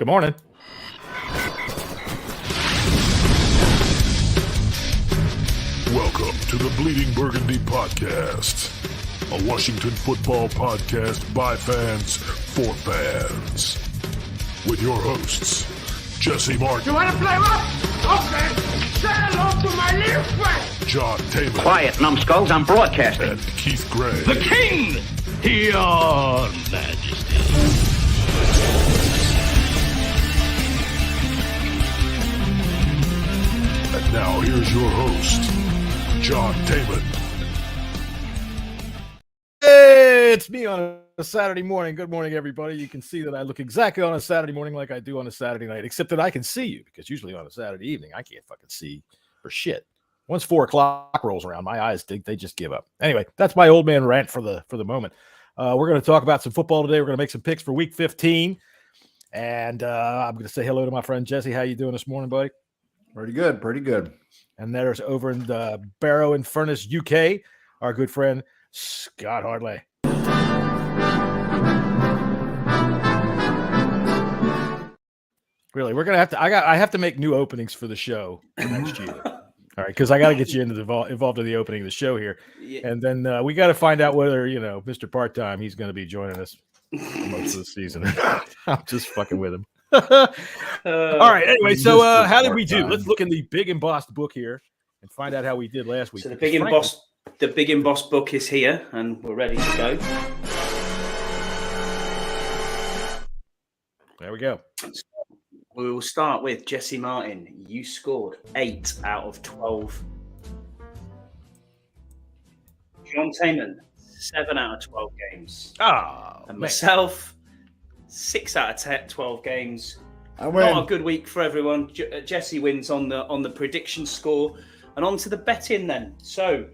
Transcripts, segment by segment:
Good morning. Welcome to the Bleeding Burgundy Podcast, a Washington football podcast by fans for fans. With your hosts, Jessy Martin. You want to play what? Okay. Say hello to my little friend. John Taylor. Quiet, numbskulls, I'm broadcasting. And Keith Gray. The King, your Majesty. And now here's your host, John Taylor. Hey, it's me on a Saturday morning. Good morning, everybody. You can see that I look exactly on a Saturday morning like I do on a Saturday night, except that I can see you, because usually on a Saturday evening, I can't fucking see for shit. Once 4 o'clock rolls around, my eyes, they just give up. Anyway, that's my old man rant for the moment. We're going to talk about some football today. We're going to make some picks for week 15. And I'm going to say hello to my friend Jesse. How you doing this morning, buddy? Pretty good. And there's over in the Barrow and Furnace, UK, our good friend Scott Hartley. Really, we're gonna have to. I have to make new openings for the show next year. All right, because I got to get you involved in the opening of the show here, and then we got to find out whether Mr. Part-Time he's going to be joining us most of the season. I'm just fucking with him. All right. Anyway, so how did we do? Let's look in the big embossed book here and find out how we did last week. So the big embossed book is here, and we're ready to go. There we go. We will start with Jessy Martin. You scored 8 out of 12. John Taman, 7 out of 12 games. And myself, 6 out of 12 games. Not a good week for everyone. Jessy wins on the prediction score. And on to the betting then. So,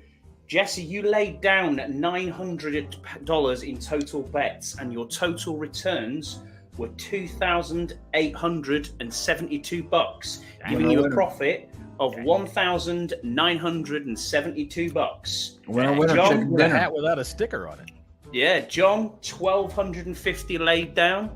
Jessy, you laid down $900 in total bets, and your total returns were $2,872, giving you a profit of $1,972. John, a hat without a sticker on it. Yeah, John, $1,250 laid down,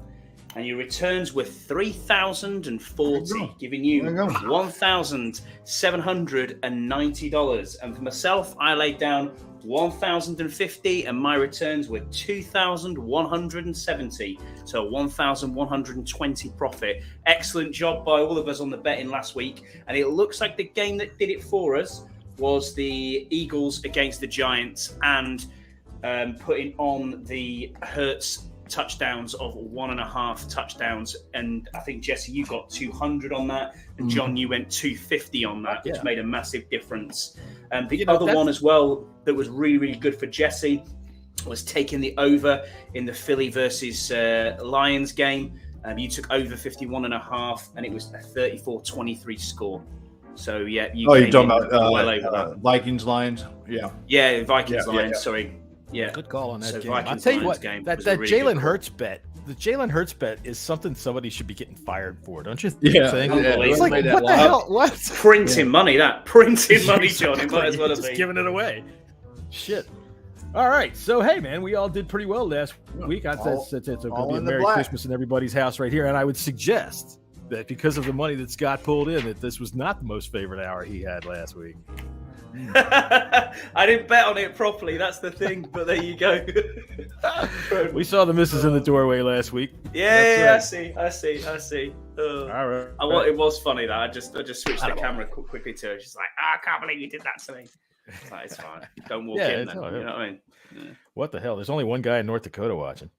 and your returns were $3,040, giving you $1,790. And for myself, I laid down $1,050, and my returns were $2,170. So $1,120 profit. Excellent job by all of us on the betting last week. And it looks like the game that did it for us was the Eagles against the Giants, and putting on the Hurts touchdowns of 1.5 touchdowns. And I think, Jessy, you got 200 on that, and John, you went 250 on that, which made a massive difference. The other one as well that was really, really good for Jessy was taking the over in the Philly versus Lions game. You took over 51.5, and it was a 34-23 score. So, yeah. You're talking about well over that. Vikings, Lions? Yeah. Yeah, Vikings, Lions, sorry. Yeah, good call on that game. Vikings, I'll tell you what, game that really Jalen Hurts bet, the Jalen Hurts bet is something somebody should be getting fired for, don't you think? Yeah, it's like, what the hell? What? Printing money, Printing money, John. It might as well have been. Giving it away. Shit. All right. So, hey, man, we all did pretty well last week. It's going to be a Merry Christmas in everybody's house right here. And I would suggest that because of the money that Scott pulled in, that this was not the most favorite hour he had last week. I didn't bet on it properly, that's the thing, but there you go. We saw the misses in the doorway last week. I see. All right. It was funny that I just switched the camera quickly to her. She's like, I can't believe you did that to me. It's fine. Don't walk in then. You know what I mean? Yeah. What the hell? There's only one guy in North Dakota watching.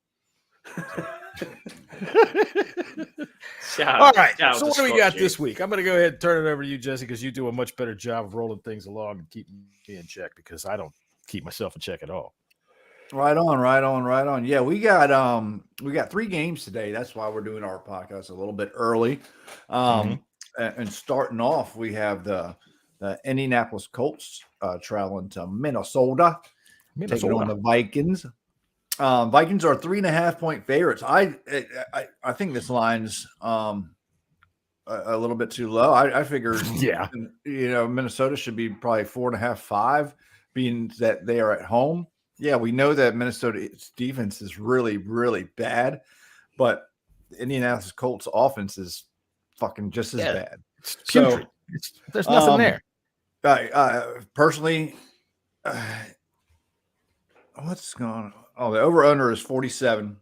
All right. So what do we got this week? I'm going to go ahead and turn it over to you, Jesse, because you do a much better job of rolling things along and keeping me in check, because I don't keep myself in check at all. Right on. Yeah, we got 3 games today. That's why we're doing our podcast a little bit early. And starting off, we have the Indianapolis Colts traveling to Minnesota, taking on the Vikings. Vikings are 3.5-point favorites. I think this line's a little bit too low. I figured, Minnesota should be probably 4.5, 5, being that they are at home. Yeah, we know that Minnesota's defense is really, really bad, but the Indianapolis Colts offense is fucking just as bad. It's putrid. There's nothing there. Personally, what's going on? Oh, the over-under is 47.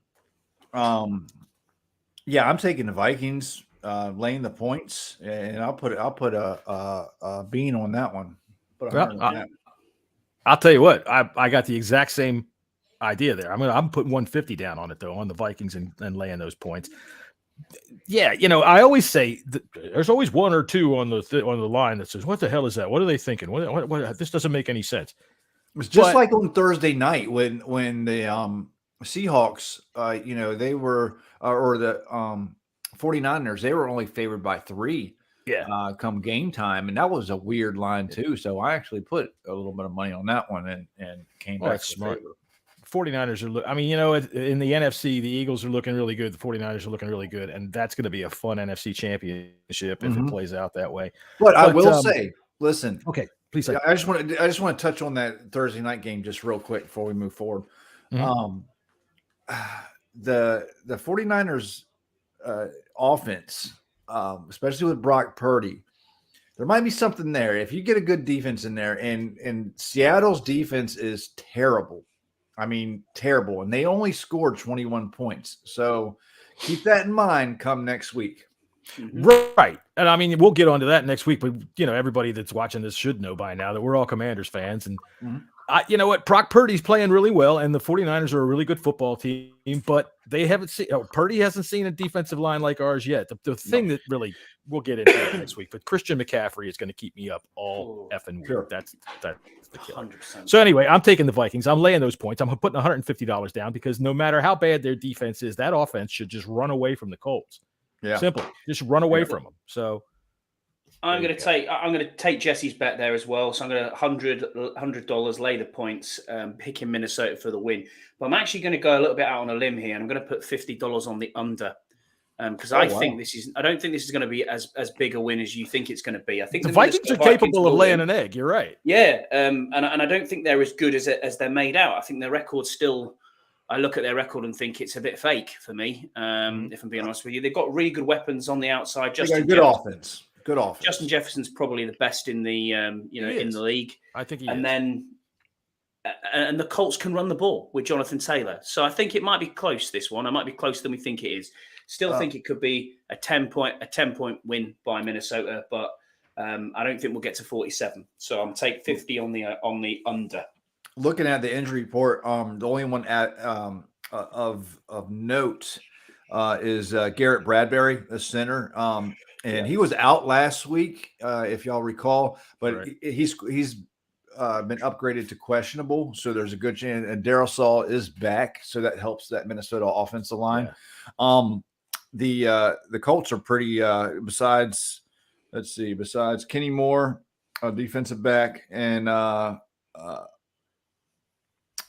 Yeah, I'm taking the Vikings laying the points, and I'll put a bean on that one. I'll tell you what, I got the exact same idea there. I'm putting 150 down on it though, on the Vikings and laying those points. Yeah, I always say there's always one or two on the line that says, "What the hell is that? What are they thinking? What this doesn't make any sense." It was just like on Thursday night when the Seahawks, they were or the 49ers, they were only favored by 3. Yeah. Come game time, and that was a weird line too. So I actually put a little bit of money on that one and came back. That's smart. 49ers are. In the NFC, the Eagles are looking really good. The 49ers are looking really good, and that's going to be a fun NFC championship if it plays out that way. But I will say, listen. Okay, please say. I just want to touch on that Thursday night game just real quick before we move forward. The 49ers offense, especially with Brock Purdy, there might be something there. If you get a good defense in there, and Seattle's defense is terrible. I mean, terrible. And they only scored 21 points. So keep that in mind come next week. Right. And I mean, we'll get onto that next week, but everybody that's watching this should know by now that we're all Commanders fans. And you know what? Brock Purdy's playing really well, and the 49ers are a really good football team, but they haven't seen Purdy hasn't seen a defensive line like ours yet. The thing that really we'll get into it next week, but Christian McCaffrey is going to keep me up all effing week. Sure. That's the killer. 100%. So anyway, I'm taking the Vikings. I'm laying those points. I'm putting $150 down because no matter how bad their defense is, that offense should just run away from the Colts. Yeah. Simple. Just run away from them. So I'm going to take Jesse's bet there as well. So I'm going to $100 lay the points, picking Minnesota for the win. But I'm actually going to go a little bit out on a limb here. I'm going to put $50 on the under because I don't think this is going to be as big a win as you think it's going to be. I think the Vikings are capable of laying an egg. You're right. Yeah, and I don't think they're as good as they're made out. I think their record's still. I look at their record and think it's a bit fake for me. If I'm being honest with you, they've got really good weapons on the outside. Good offense. Justin Jefferson's probably the best in the in the league. I think he and is. Then and the Colts can run the ball with Jonathan Taylor. So I think it might be close, this one. It might be closer than we think it is. Still think it could be a 10-point win by Minnesota, but I don't think we'll get to 47. So I'm take 50 on the under. Looking at the injury report, the only one of note is Garrett Bradbury, the center. And he was out last week, if y'all recall, but he's been upgraded to questionable. So there's a good chance. And Darryl Saul is back. So that helps that Minnesota offensive line. Yeah. The Colts are pretty, besides Kenny Moore, defensive back, and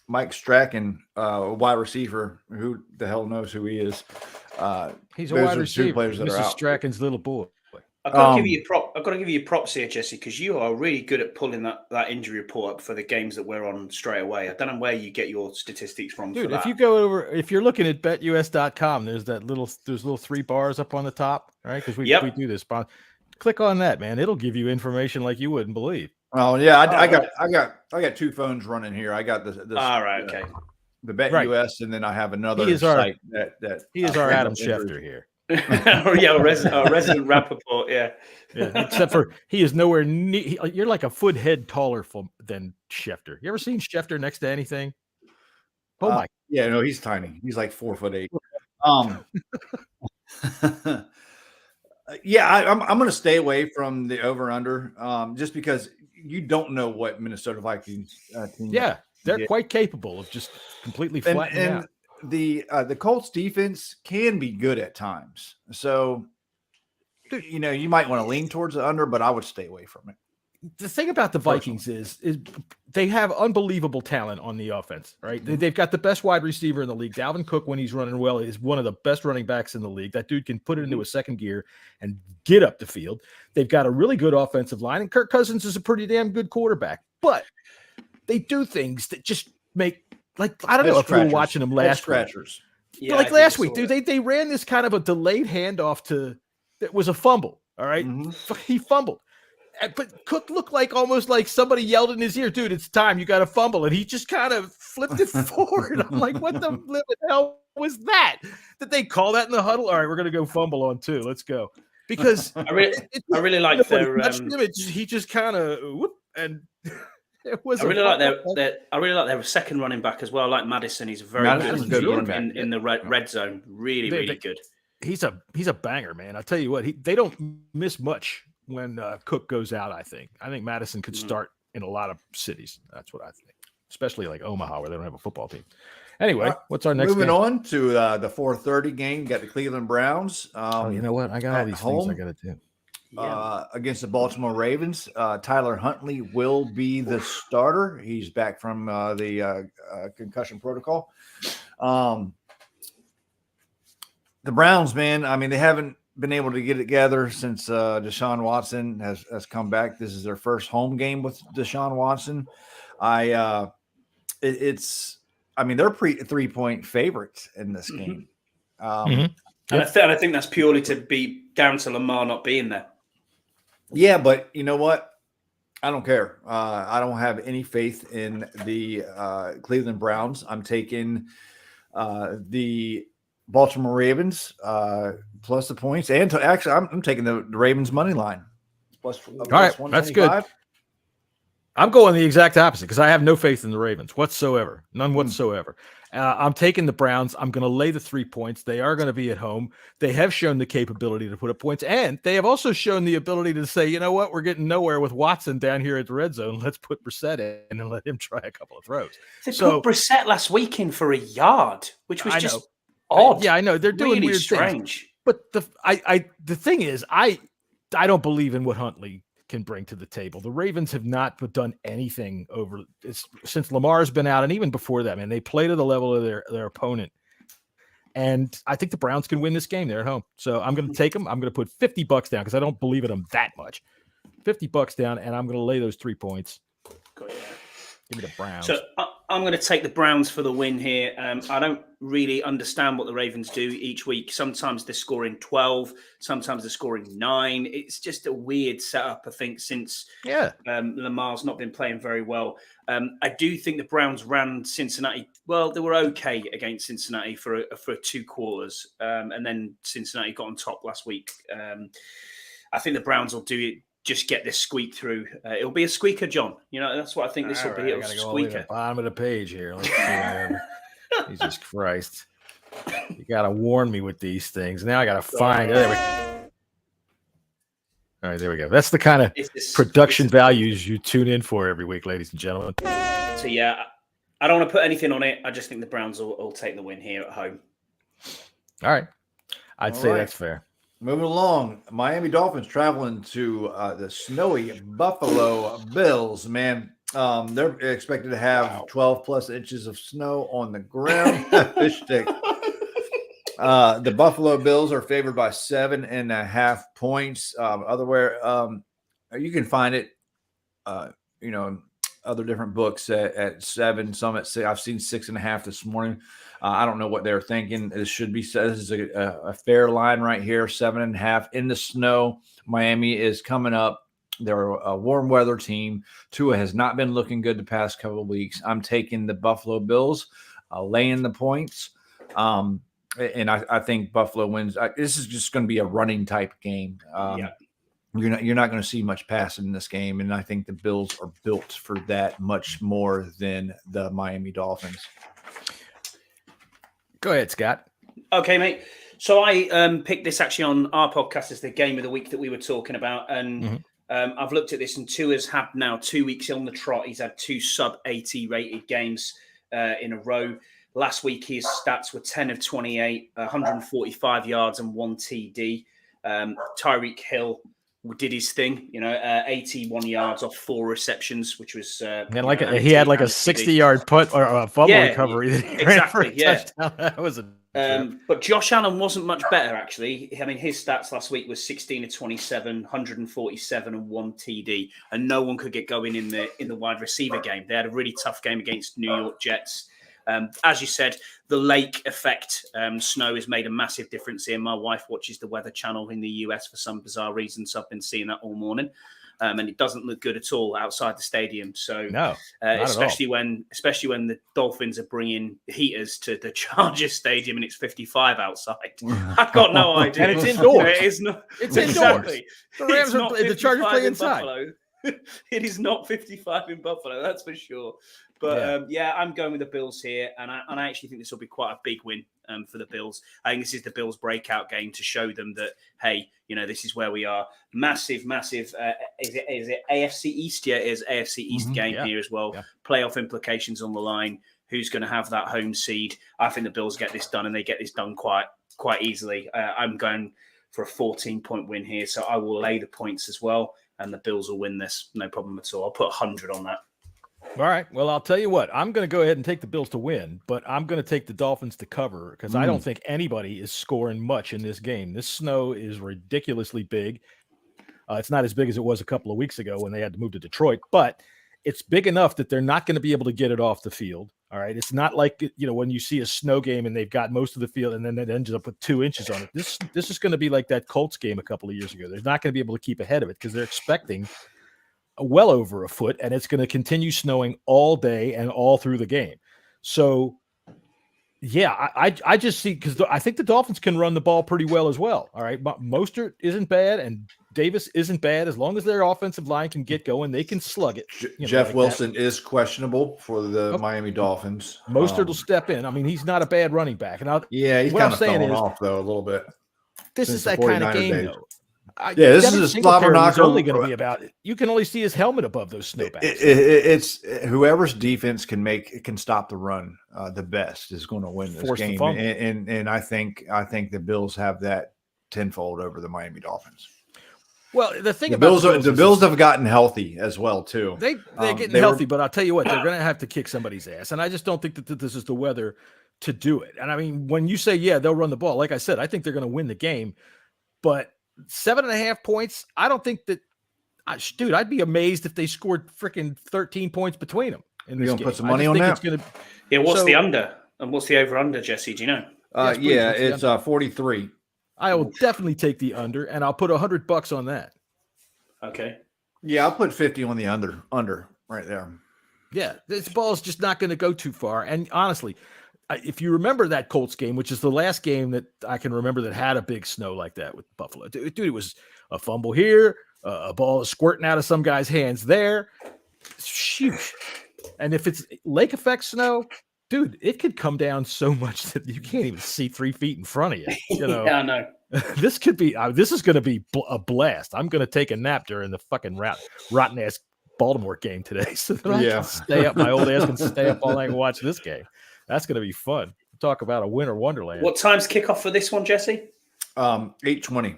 Mike Strachan, a wide receiver. Who the hell knows who he is? He's a wide receiver. Players that Mrs. Strachan's little boy. I've got to give you props here, Jesse, because you are really good at pulling that injury report up for the games that we're on straight away. I don't know where you get your statistics from. Dude, if you go over, if you're looking at betus.com, there's little 3 bars up on the top, right? Because we do this. Click on that, man. It'll give you information like you wouldn't believe. Oh yeah, I got 2 phones running here. I got this. All right, okay. The Bet US, and then I have another site that he is our Adam Schefter here. Resident Rappaport, yeah. Except for he is nowhere near. You're like a foot head taller than Schefter. You ever seen Schefter next to anything? Oh my! Yeah, no, he's tiny. He's like 4'8". Yeah, I'm going to stay away from the over/under, just because you don't know what Minnesota Vikings team. Yeah, they're quite capable of just completely flattening out. The Colts defense can be good at times, so you might want to lean towards the under, but I would stay away from it. The thing about the Vikings is they have unbelievable talent on the offense, right? They've got the best wide receiver in the league. Dalvin Cook, when he's running well, is one of the best running backs in the league. That dude can put it into a second gear and get up the field. They've got a really good offensive line, and Kirk Cousins is a pretty damn good quarterback. But they do things that just make, like, I don't know if you were watching them last week. Yeah, like I did last saw week, dude, that. they ran this kind of a delayed handoff that was a fumble. All right, he fumbled. But Cook looked like almost like somebody yelled in his ear, dude, it's time. You got to fumble. And he just kind of flipped it forward. I'm like, what the hell was that? Did they call that in the huddle? All right, we're going to go fumble on 2. Let's go. Because I really like their. He just kind of and it was. I really like their second running back as well. I like Madison. He's a very good running back. in the red zone. Really good. He's a banger, man. I'll tell you what, they don't miss much when Cook goes out. I think Madison could start in a lot of cities. That's what I think, especially like Omaha, where they don't have a football team. Anyway, what's our next? Moving on to the 4:30 game. Got the Cleveland Browns. You know what? I got all these things I got to do. Against the Baltimore Ravens. Tyler Huntley will be the starter. He's back from the concussion protocol. The Browns, man, I mean, they haven't been able to get it together since Deshaun Watson has come back. This is their first home game with Deshaun Watson. They're 3-point favorites in this game. And I think that's purely to be down to Lamar not being there. Yeah, but you know what? I don't care. I don't have any faith in the Cleveland Browns. I'm taking the Baltimore Ravens plus the points, and I'm taking the Ravens money line. All right, that's good. I'm going the exact opposite because I have no faith in the Ravens whatsoever, none whatsoever. I'm taking the Browns. I'm going to lay the 3 points. They are going to be at home. They have shown the capability to put up points, and they have also shown the ability to say, you know what, we're getting nowhere with Watson down here at the red zone. Let's put Brissett in and let him try a couple of throws. They put Brissett last week in for a yard, which was just odd. Yeah, I know they're doing really weird strange. things. But the thing is, I don't believe in what Huntley can bring to the table. The Ravens have not done anything since Lamar's been out, and even before that, man, they play to the level of their opponent. And I think the Browns can win this game. They're at home, so I'm going to take them. I'm going to put $50 down because I don't believe in them that much. $50 down, and I'm going to lay those 3 points. Give me the Browns. So I'm going to take the Browns for the win here. I don't really understand what the Ravens do each week. Sometimes they're scoring 12. Sometimes they're scoring 9. It's just a weird setup, I think, since Lamar's not been playing very well. I do think the Browns ran Cincinnati. Well, they were okay against Cincinnati for 2 quarters. And then Cincinnati got on top last week. I think the Browns will do it. Just get this squeak through. It'll be a squeaker, John. You know, that's what I think this will be. It'll squeaker. Bottom of the page here. Let's see. Jesus Christ. You got to warn me with these things. Now I got to find. There we go. All right, there we go. That's the kind of production values you tune in for every week, ladies and gentlemen. So, yeah, I don't want to put anything on it. I just think the Browns will take the win here at home. All right. I'd say that's fair. Moving along, Miami Dolphins traveling to the snowy Buffalo Bills. Man, they're expected to have 12 plus inches of snow on the ground. Fish stick. The Buffalo Bills are favored by 7.5 points. You can find it, other different books at 7, some at 6. I've seen 6.5 this morning. I don't know what they're thinking. This is a fair line right here, 7.5 in the snow. Miami is coming up. They're a warm weather team. Tua has not been looking good the past couple of weeks. I'm taking the Buffalo Bills, laying the points. And I think Buffalo wins. This is just going to be a running type game. You're not going to see much passing in this game, and I think the Bills are built for that much more than the Miami Dolphins. Go ahead, Scott. Okay, mate. So I picked this actually on our podcast as the game of the week that we were talking about, and I've looked at this, and Tua's had now 2 weeks on the trot. He's had 2 sub-80 rated games in a row. Last week, his stats were 10 of 28, 145 yards and 1 TD. Tyreek Hill did his thing, 81 yards off 4 receptions, which was he had like a 60-yard punt or a fumble recovery. Exactly, That was but Josh Allen wasn't much better, actually. I mean, his stats last week was 16 of 27, 147 and 1 TD, and no one could get going in the wide receiver game. They had a really tough game against New York Jets. As you said, the lake effect snow has made a massive difference here. My wife watches the Weather Channel in the US for some bizarre reason, so I've been seeing that all morning. And it doesn't look good at all outside the stadium. So, No, especially when the Dolphins are bringing heaters to the Chargers Stadium and it's 55 outside. I've got no idea. And it's indoors. It is not. It's Exactly. indoors. The Chargers play inside. Buffalo. It is not 55 in Buffalo, that's for sure. But I'm going with the Bills here, and I actually think this will be quite a big win for the Bills. I think this is the Bills' breakout game to show them that, hey, this is where we are. Massive. Is it AFC East? Yeah, it is AFC East game here as well. Yeah. Playoff implications on the line. Who's going to have that home seed? I think the Bills get this done, and they get this done quite easily. I'm going for a 14-point win here, so I will lay the points as well. And the Bills will win this, no problem at all. I'll put 100 on that. All right. Well, I'll tell you what. I'm going to go ahead and take the Bills to win, but I'm going to take the Dolphins to cover because I don't think anybody is scoring much in this game. This snow is ridiculously big. It's not as big as it was a couple of weeks ago when they had to move to Detroit, but it's big enough that they're not going to be able to get it off the field. All right. It's not like, when you see a snow game and they've got most of the field and then it ends up with 2 inches on it. This is going to be like that Colts game a couple of years ago. They're not going to be able to keep ahead of it because they're expecting well over a foot, and it's going to continue snowing all day and all through the game. So, yeah, I just see, because I think the Dolphins can run the ball pretty well as well. All right. Mostert isn't bad, and Davis isn't bad. As long as their offensive line can get going, they can slug it. Jeff Wilson is questionable for the Miami Dolphins. Mostert will step in. I mean, he's not a bad running back. And he's kind of falling off, though, a little bit. This is that kind of game, though. This is a slobber knocker. Only going to be about it. You can only see his helmet above those snowbanks. It's whoever's defense can stop the run the best is going to win this game. And I think the Bills have that tenfold over the Miami Dolphins. Well, the thing the Bills have gotten healthy as well too. They're getting healthy, but I'll tell you what, they're going to have to kick somebody's ass, and I just don't think that this is the weather to do it. And I mean, when you say they'll run the ball, like I said, I think they're going to win the game, but 7.5 points, I don't think that. Dude, I'd be amazed if they scored freaking 13 points between them in this game. Put some money on that? What's the under and what's the over under, Jesse? Do you know? It's 43. I will definitely take the under, and I'll put $100 on that. Okay. Yeah, I'll put 50 on the under right there. Yeah, this ball's just not going to go too far. And honestly, if you remember that Colts game, which is the last game that I can remember that had a big snow like that with Buffalo, dude, it was a fumble here, a ball squirting out of some guy's hands there. Shoot. And if it's lake effect snow, dude, it could come down so much that you can't even see 3 feet in front of you. Yeah, I know. This is going to be a blast. I'm going to take a nap during the fucking rotten ass Baltimore game today, so that I can stay up. My old ass can stay up all night and watch this game. That's going to be fun. Talk about a winter wonderland. What time's kickoff for this one, Jesse? 8:20.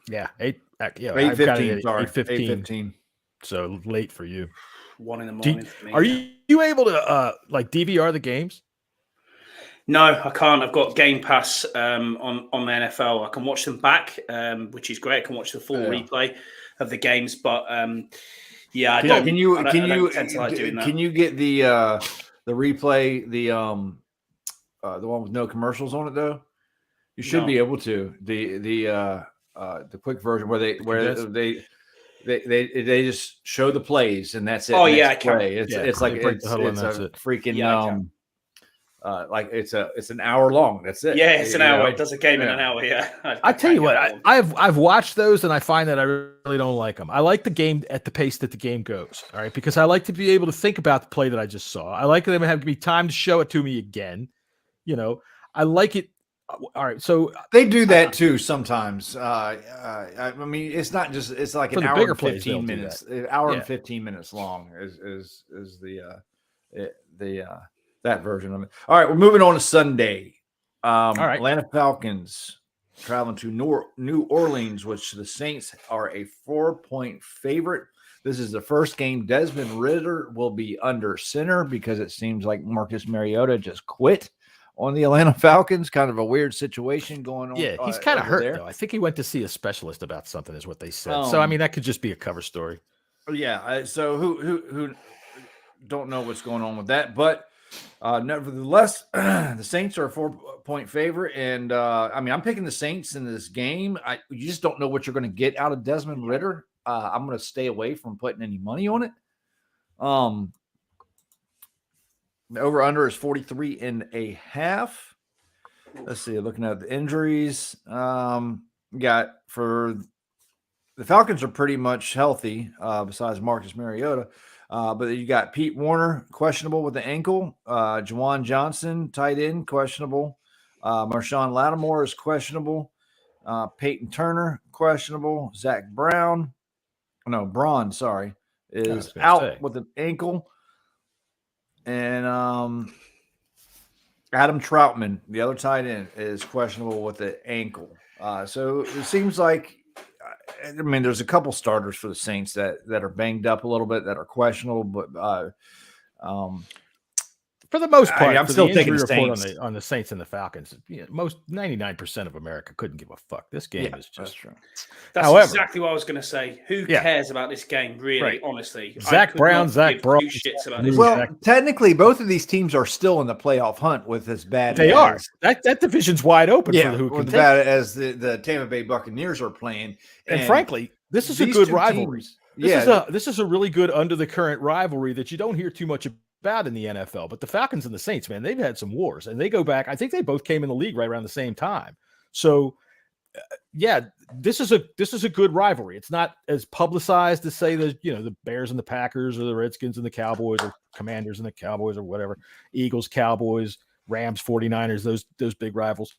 Yeah, 8:15. Sorry, 8:15. So late for you. 1 in the morning. For me. Are you able to DVR the games? No, I can't. I've got Game Pass on the NFL. I can watch them back, which is great. I can watch the full replay of the games, but I don't. Can you get the replay, the one with no commercials on it though? You should be able to. The quick version where they just show the plays and that's it. Oh yeah, I can. It's like it's a freaking like it's an hour long. That's it. Yeah, it's an hour. It does a game in an hour. Yeah. I tell you what, I've watched those and I find that I really don't like them. I like the game at the pace that the game goes. All right, because I like to be able to think about the play that I just saw. I like them to have time to show it to me again. I like it. All right, so they do that too sometimes. I mean, it's not just it's like an hour and 15 minutes. An hour and 15 minutes long is the that version of it. All right, we're moving on to Sunday. All right, Atlanta Falcons traveling to New Orleans, which the Saints are a 4-point favorite. This is the first game Desmond Ridder will be under center because it seems like Marcus Mariota just quit on the Atlanta Falcons. Kind of a weird situation going on. Yeah, he's kind of hurt though. I think he went to see a specialist about something, is what they said. So I mean, that could just be a cover story. Yeah. So who don't know what's going on with that, but Nevertheless, the Saints are a 4-point favorite, and I'm picking the Saints in this game. You just don't know what you're going to get out of Desmond Ridder. I'm going to stay away from putting any money on it. The over/under is 43.5. Let's see. Looking at the injuries, got for the Falcons are pretty much healthy, besides Marcus Mariota. But you got Pete Warner, questionable with the ankle. Juwan Johnson, tight end, questionable. Marshawn Lattimore is questionable. Peyton Turner, questionable. Braun, is out with an ankle. And Adam Troutman, the other tight end, is questionable with the ankle. So it seems like, there's a couple starters for the Saints that are banged up a little bit, that are questionable, but for the most part, I'm still taking the report Saints on the Saints and the Falcons. Most 99% of America couldn't give a fuck. This game is just. That's true. That's exactly what I was going to say. Who cares about this game, really? Right. Honestly, Zach Brown. Well, technically, both of these teams are still in the playoff hunt with as bad. They are. That division's wide open. Yeah, for who can with bad as the Tampa Bay Buccaneers are playing. And frankly, this is a good rivalry. Teams, this is a really good under the current rivalry that you don't hear too much about in the NFL. But the Falcons and the Saints, man, they've had some wars, and they go back. I think they both came in the league right around the same time. So, this is a good rivalry. It's not as publicized as say the Bears and the Packers, or the Redskins and the Cowboys, or Commanders and the Cowboys, or whatever. Eagles, Cowboys, Rams, 49ers, those big rivals.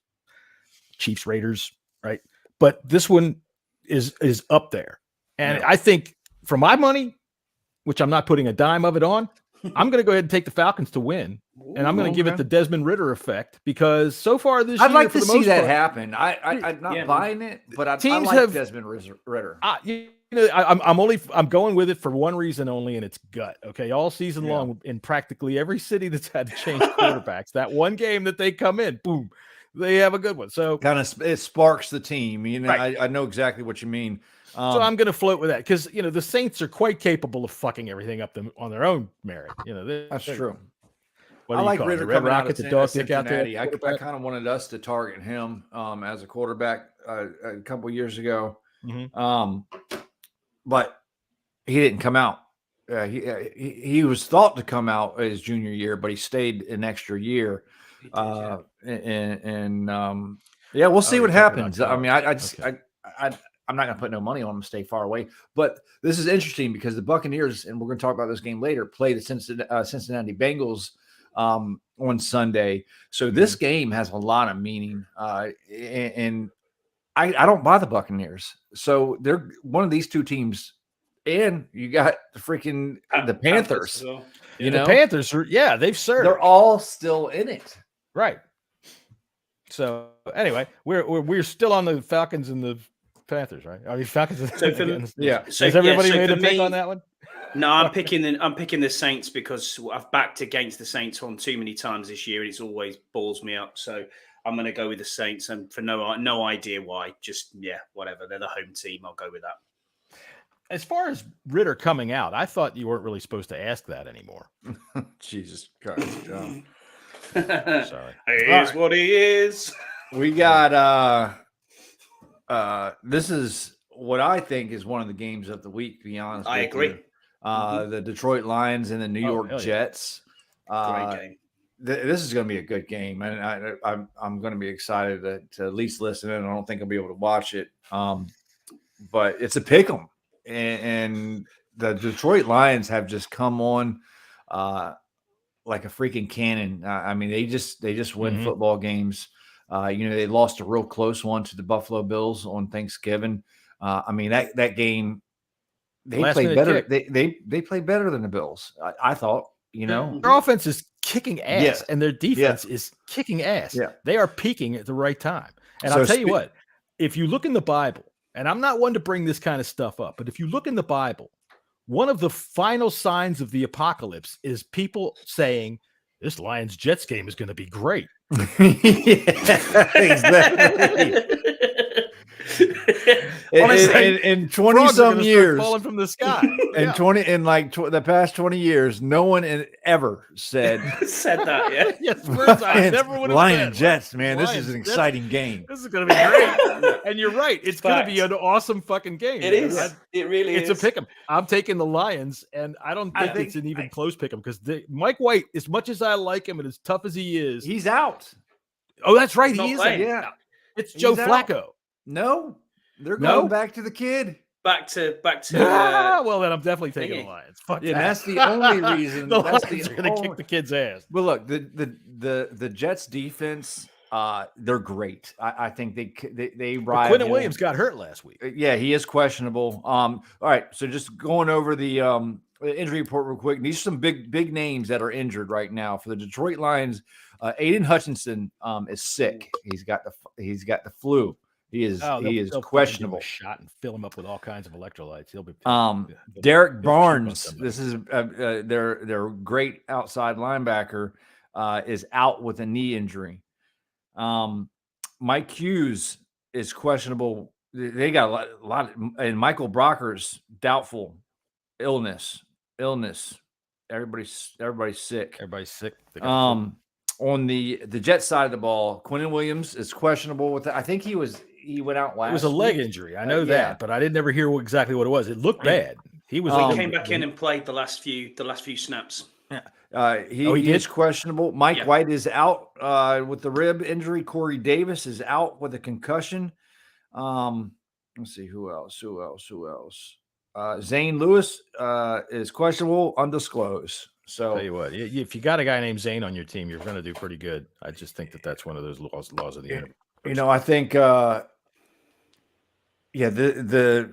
Chiefs, Raiders, right? But this one is up there. And I think for my money, which I'm not putting a dime of it on, I'm going to go ahead and take the Falcons to win. And I'm going to give it the Desmond Ridder effect, because so far this year, I'd like for to the see most that part, happen. I'm not buying it, but I like Desmond Ridder. I'm going with it for one reason only, and it's gut. Okay, all season long in practically every city that's had to change quarterbacks, that one game that they come in, boom, they have a good one. So kind of it sparks the team. Right. I know exactly what you mean. So I'm going to float with that, because the Saints are quite capable of fucking everything up on their own merit. That's true. I like Ridder coming out of the dog dick out there. I kind of wanted us to target him as a quarterback a couple years ago, but he didn't come out. He was thought to come out his junior year, but he stayed an extra year. We'll see what happens. I'm not going to put no money on them to stay far away. But this is interesting because the Buccaneers, and we're going to talk about this game later, play the Cincinnati Bengals on Sunday. So this game has a lot of meaning. And I don't buy the Buccaneers. So they're one of these two teams. And you got the freaking the Panthers. The Panthers are, they've served. They're all still in it. Right. So anyway, we're still on the Falcons and the Panthers, right? I mean, Falcons. So has everybody made a pick on that one? No, I'm picking the Saints, because I've backed against the Saints on too many times this year, and it's always balls me up. So I'm going to go with the Saints, and for no idea why. Just whatever. They're the home team. I'll go with that. As far as Ridder coming out, I thought you weren't really supposed to ask that anymore. Jesus Christ, John. Sorry. He is what he is. We got this is what I think is one of the games of the week, to be honest. I agree. The Detroit Lions and the New York Jets. Great game. This is going to be a good game, and I'm going to be excited to at least listen in. I don't think I'll be able to watch it, but it's a pick 'em, and the Detroit Lions have just come on like a freaking cannon. They just win football games. They lost a real close one to the Buffalo Bills on Thanksgiving. That game, they played better. They played better than the Bills. I thought. Their offense is kicking ass, and their defense is kicking ass. Yeah. They are peaking at the right time. And I'll tell you what, if you look in the Bible, and I'm not one to bring this kind of stuff up, but if you look in the Bible, one of the final signs of the apocalypse is people saying, this Lions-Jets game is going to be great. Exactly. Honestly, in Frogs are 20 some gonna start years, falling from the sky. in 20 in like the past 20 years, no one ever said said that, yeah. Yes, words I never would have Lion said. and Jets, man. This Lions, is an Jets. exciting game. This is going to be great. And you're right. It's going to be Fact. an awesome fucking game. It is. It really It's is. a pick 'em. I'm taking the Lions, and I don't think it's an even close pick 'em because Mike White, as much as I like him and as tough as he is, He's out. oh, that's right, Not he is. playing. Yeah. It's He's Joe out. Flacco. No, they're No? going back to the kid. Back to Well, then I'm definitely taking thingy. the Lions. Fuck Yeah, that. that's the only reason. the that's Lions the are going to only- kick the kid's ass. But look, the Jets defense, they're great. I think they But rival. Quentin Williams got hurt last week. Yeah, he is questionable. All right, so just going over the injury report real quick. These are some big names that are injured right now for the Detroit Lions. Aiden Hutchinson is sick. He's got the flu. He is They'll fucking give him questionable. a shot and fill him up with all kinds of electrolytes. He'll be Derek he'll Barnes, cheap on this is their great outside linebacker, is out with a knee injury. Mike Hughes is questionable. They got a lot and Michael Brocker's doubtful illness. Everybody's sick. Everybody's sick. They got On the Jet side of the ball, Quentin Williams is questionable with that. I think he went out last. it was a leg week. injury. I know yeah. that, but I didn't ever hear exactly what it was. It looked bad. He was. He came back in and played the last few snaps. He did? is questionable. Mike Yeah. White is out with the rib injury. Corey Davis is out with a concussion. Let's see who else. Zane Lewis is questionable, undisclosed. So Tell you what, if you got a guy named Zane on your team, you're going to do pretty good. I just think that's one of those laws of the universe. I think the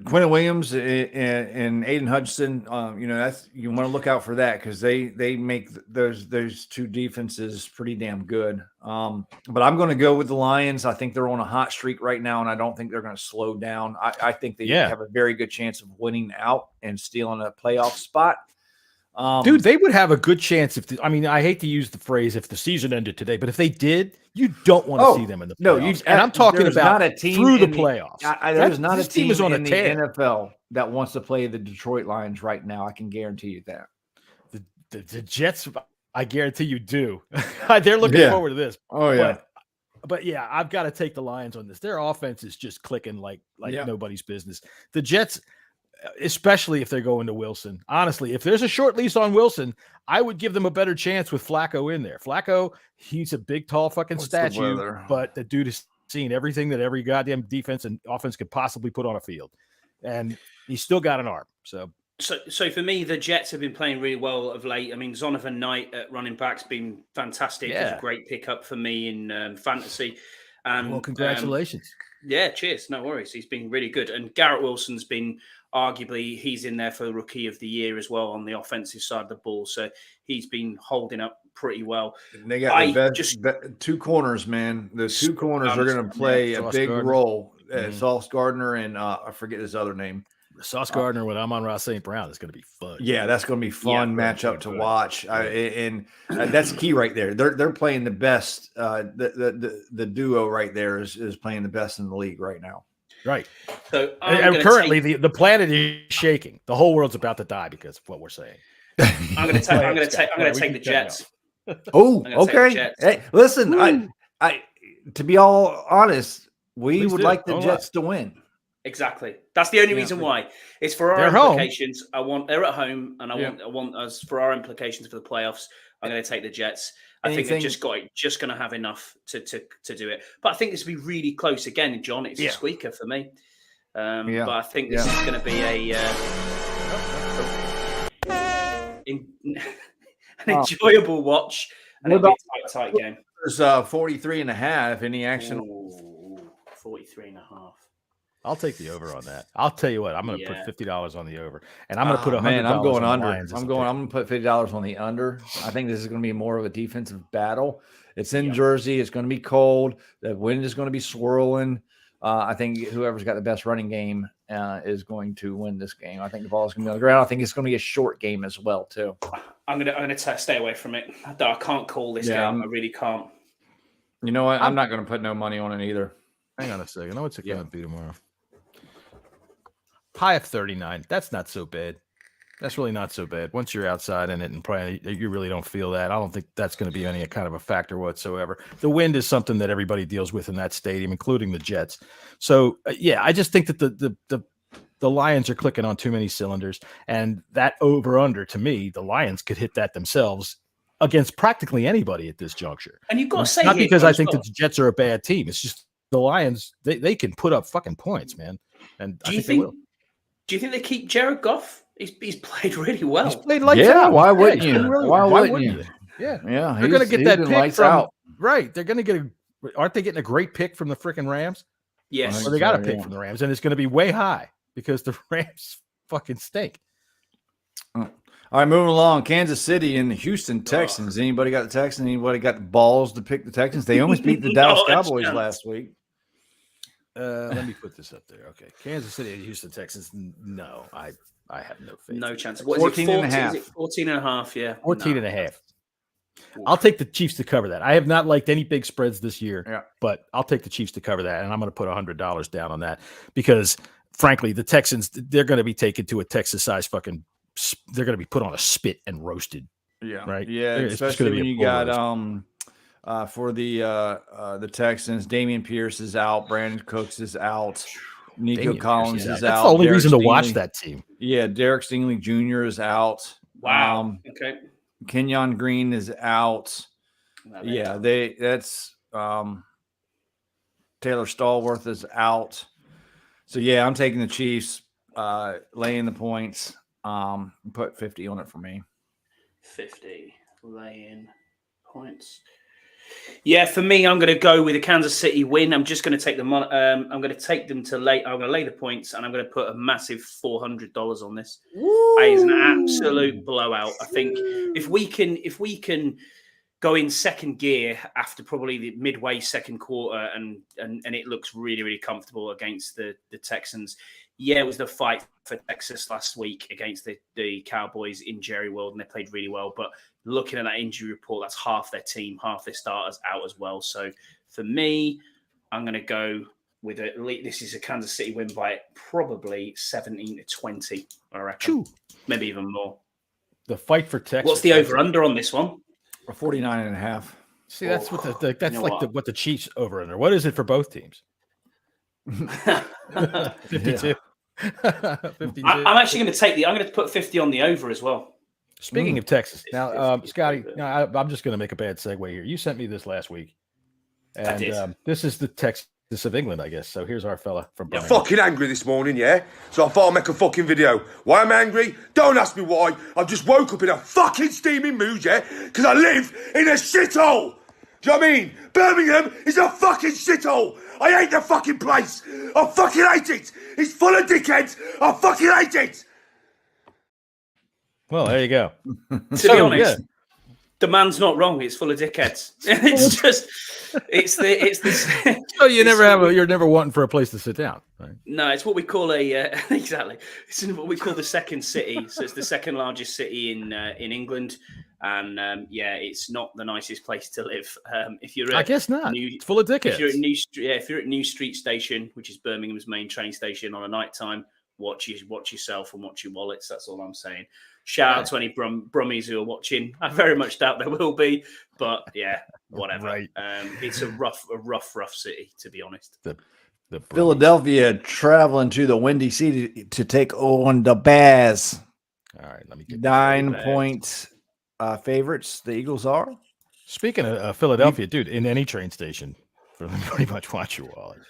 Quentin Williams and Aiden Hutchinson, that's you want to look out for that because they make those two defenses pretty damn good. But I'm going to go with the Lions. I think they're on a hot streak right now, and I don't think they're going to slow down. I think they have a very good chance of winning out and stealing a playoff spot. Dude, they would have a good chance I hate to use the phrase if the season ended today, but if they did, you don't want to see them in the playoffs. And I'm talking there's about not a team through the in playoffs. There's not a this team is on in a the tear. NFL that wants to play the Detroit Lions right now. I can guarantee you that. The Jets, I guarantee you do. They're looking forward to this. Oh yeah. But yeah, I've got to take the Lions on this. Their offense is just clicking like nobody's business. The Jets, especially if they're going to Wilson. Honestly, if there's a short lease on Wilson, I would give them a better chance with Flacco in there. Flacco, he's a big, tall fucking statue, but the dude is seeing everything that every goddamn defense and offense could possibly put on a field. And he's still got an arm. So for me, the Jets have been playing really well of late. I mean, Zonovan Knight at running back's been fantastic. Yeah. It's a great pickup for me in fantasy. well, congratulations. Yeah, cheers. No worries. He's been really good. And Garrett Wilson's been arguably, he's in there for Rookie of the Year as well on the offensive side of the ball. So he's been holding up pretty well. And they got the best two corners, man. The two corners are going to play a big role. Sauce Gardner and I forget his other name. Sauce Gardner with Amon-Ra St. Brown is going to be fun. Yeah, that's going to be fun matchup to watch. And that's key right there. They're playing the best. The duo right there is playing the best in the league right now. Right. So and currently the planet is shaking. The whole world's about to die because of what we're saying. I'm going to take the Jets. Oh, okay. Hey, listen, I to be all honest, we would like the Jets to win. Exactly. That's the only reason why. It's for our implications. They're at home, and I want us for our implications for the playoffs. I'm going to take the Jets. I think they've just going to have enough to do it. But I think this will be really close again, John. It's a squeaker for me. But I think this is going to be an enjoyable watch and it'll be a tight game. There's 43.5. Any action? 43.5. I'll take the over on that. I'll tell you what, I'm going to put $50 on the over, and I'm going to put $100. I'm going on under. I'm going to put $50 on the under. I think this is going to be more of a defensive battle. It's in Jersey. It's going to be cold. The wind is going to be swirling. I think whoever's got the best running game is going to win this game. I think the ball is going to be on the ground. I think it's going to be a short game as well too. I'm going to stay away from it. I can't call this game. I really can't. You know what? I'm not going to put no money on it either. Hang on a second. What's it going to be tomorrow? high of 39. That's not so bad. That's really not so bad. Once you're outside in it and playing, you really don't feel that. I don't think that's going to be any kind of a factor whatsoever. The wind is something that everybody deals with in that stadium, including the Jets. So, yeah, I just think that the Lions are clicking on too many cylinders. And that over-under, to me, the Lions could hit that themselves against practically anybody at this juncture. And you've got to say, not because I think well, that the Jets are a bad team. It's just the Lions, they can put up fucking points, man. And I think they will. Do you think they keep Jared Goff? He's played really well. He's played lights out. Why wouldn't you? Really, why wouldn't you? Yeah. They're going to get that pick lights from out. Right. They're going to get aren't they getting a great pick from the freaking Rams? Yes. Or they got a pick from the Rams, and it's going to be way high because the Rams fucking stink. All right, moving along. Kansas City and the Houston Texans. Anybody got the Texans? Anybody got the balls to pick the Texans? They almost beat the Dallas Cowboys last week. Let me put this up there. Okay. Kansas City and Houston Texans. No, I have no faith. No chance. 14 and a half. Is it 14 and a half, yeah. 14 and a half. I'll take the Chiefs to cover that. I have not liked any big spreads this year, but I'll take the Chiefs to cover that, and I'm going to put $100 down on that because, frankly, the Texans, they're going to be taken to a Texas-sized fucking – they're going to be put on a spit and roasted. Yeah. Right? Yeah, especially when you got for the Texans, Damian Pierce is out, Brandon Cooks is out, Nico Collins is out. That's the only reason to watch that team. Yeah, Derek Stingley Jr. is out. Wow. Okay. Kenyon Green is out. Yeah, that's Taylor Stallworth is out. So yeah, I'm taking the Chiefs, laying the points. Put 50 on it for me. 50 laying points. Yeah, for me, I'm going to go with a Kansas City win. I'm just going to take them on. I'm going to take them to lay. I'm going to lay the points, and I'm going to put a massive $400 on this. It's an absolute blowout. I think if we can go in second gear after probably the midway second quarter, and it looks really, really comfortable against the Texans. Yeah, it was the fight for Texas last week against the Cowboys in Jerry World, and they played really well. But looking at that injury report, that's half their team, half their starters out as well. So for me, I'm going to go with this is a Kansas City win by probably 17-20, I reckon. Maybe even more. The fight for Texas. What's the over-under on this one? 49.5. See, that's what what the Chiefs over-under. What is it for both teams? 52. 52. I'm actually going to I'm going to put 50 on the over as well. Speaking of Texas, now, Scotty, I'm just going to make a bad segue here. You sent me this last week, and this is the Texas of England, I guess. So here's our fella from Burgundy. Fucking angry this morning, yeah? So I thought I'd make a fucking video. Why I'm angry? Don't ask me why. I've just woke up in a fucking steaming mood, yeah? Because I live in a shithole. Do you know what I mean? Birmingham is a fucking shithole. I hate the fucking place. I fucking hate it. It's full of dickheads. I fucking hate it. Well, there you go. To be honest, the man's not wrong. It's full of dickheads. It's just, it's the. So you're never wanting for a place to sit down, right? No, it's what we call exactly. It's what we call the second city. So it's the second largest city in England, and it's not the nicest place to live. If you're, I guess not. It's full of dickheads. If you're at New Street Station, which is Birmingham's main train station, on a night time, watch yourself and watch your wallets. That's all I'm saying. Shout out to any Brummies who are watching. I very much doubt there will be, but yeah, whatever. Right. It's a rough city, to be honest. The Philadelphia traveling to the Windy City to take on the Bears. All right, let me get 9-point favorites. The Eagles are. Speaking of Philadelphia, dude, in any train station, pretty much watch your wallet.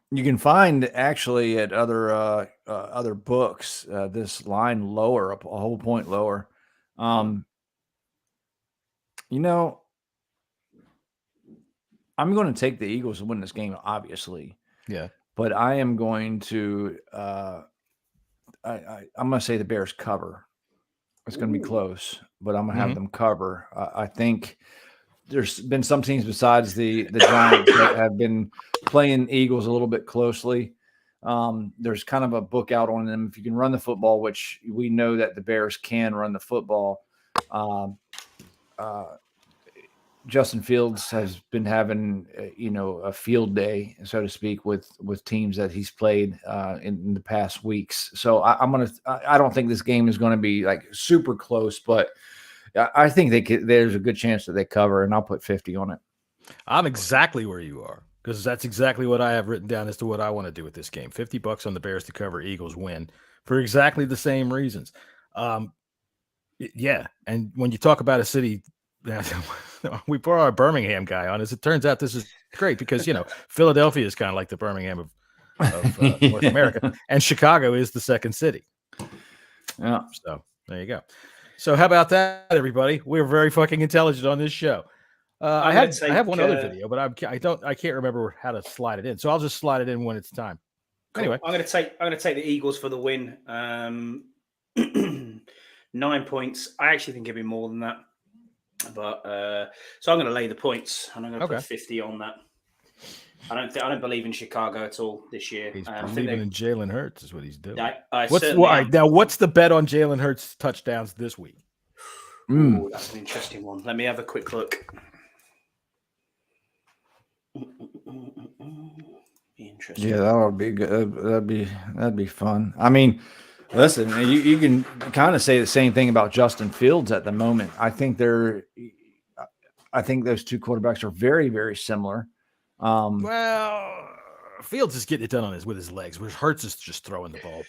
You can find actually at other books this line lower, a whole point lower. I'm going to take the Eagles to win this game, obviously. Yeah, but I am going to I'm going to say the Bears cover. It's going to be close, but I'm going to have them cover. I think there's been some teams besides the Giants that have been playing Eagles a little bit closely. There's kind of a book out on them. If you can run the football, which we know that the Bears can run the football, Justin Fields has been having, a field day, so to speak, with teams that he's played in the past weeks. So I don't think this game is going to be like super close, but I think there's a good chance that they cover, and I'll put 50 on it. I'm exactly where you are, because that's exactly what I have written down as to what I want to do with this game. $50 on the Bears to cover, Eagles win for exactly the same reasons. Yeah, and when you talk about a city, we brought our Birmingham guy on. As it turns out, this is great because Philadelphia is kind of like the Birmingham of North America, and Chicago is the second city. Yeah. So there you go. So how about that, everybody? We're very fucking intelligent on this show. I have one other video, but I can't remember how to slide it in. So I'll just slide it in when it's time. Cool. Anyway, I'm gonna take the Eagles for the win. 9 points. I actually think it'd be more than that. But so I'm going to lay the points, and I'm going to put 50 on that. I don't believe in Chicago at all this year. He's believing in Jalen Hurts is what he's doing. What's the bet on Jalen Hurts touchdowns this week? Ooh, that's an interesting one. Let me have a quick look. Be interesting. Yeah, that would be good. That'd be fun. I mean, listen, you can kind of say the same thing about Justin Fields at the moment. I think those two quarterbacks are very, very similar. Well, Fields is getting it done with his legs, whereas Hurts is just throwing the ball.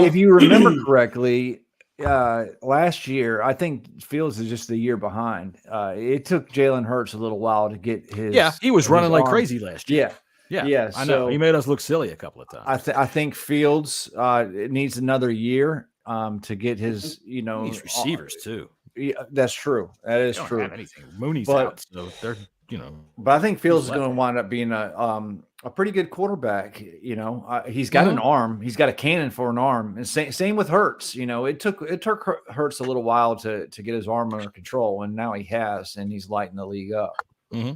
If you remember correctly, last year, I think Fields is just a year behind. It took Jalen Hurts a little while to get his. Yeah, he was running like crazy last year. Yeah. I know. He made us look silly a couple of times. I think Fields it needs another year to get his, These receivers too. Yeah, that's true. That is true. Have anything. Mooney's out, so they're. But I think Fields is going to wind up being a pretty good quarterback. He's got an arm. He's got a cannon for an arm. And same with Hurts. It took Hurts a little while to get his arm under control, and now he has, and he's lighting the league up. Mm-hmm.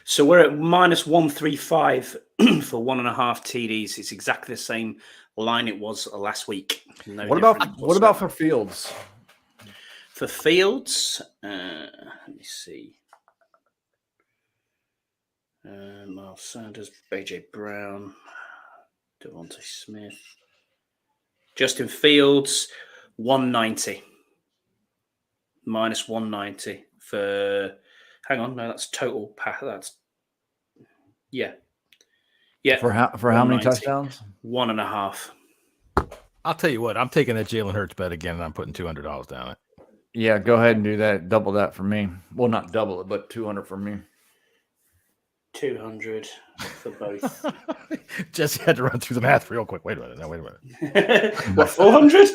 So we're at minus 135 for 1.5 TDs. It's exactly the same line it was last week. What about for Fields? For Fields, let me see. Miles Sanders, AJ Brown, Devontae Smith, Justin Fields, 190. Minus 190 for. Hang on, no, that's total. That's yeah. For how many touchdowns? 1.5. I'll tell you what, I'm taking that Jalen Hurts bet again, and I'm putting $200 down it. Yeah, go ahead and do that. Double that for me. Well, not double it, but 200 for me. 200 for both. Jesse had to run through the math real quick. Wait a minute. No, wait a minute. What, 400?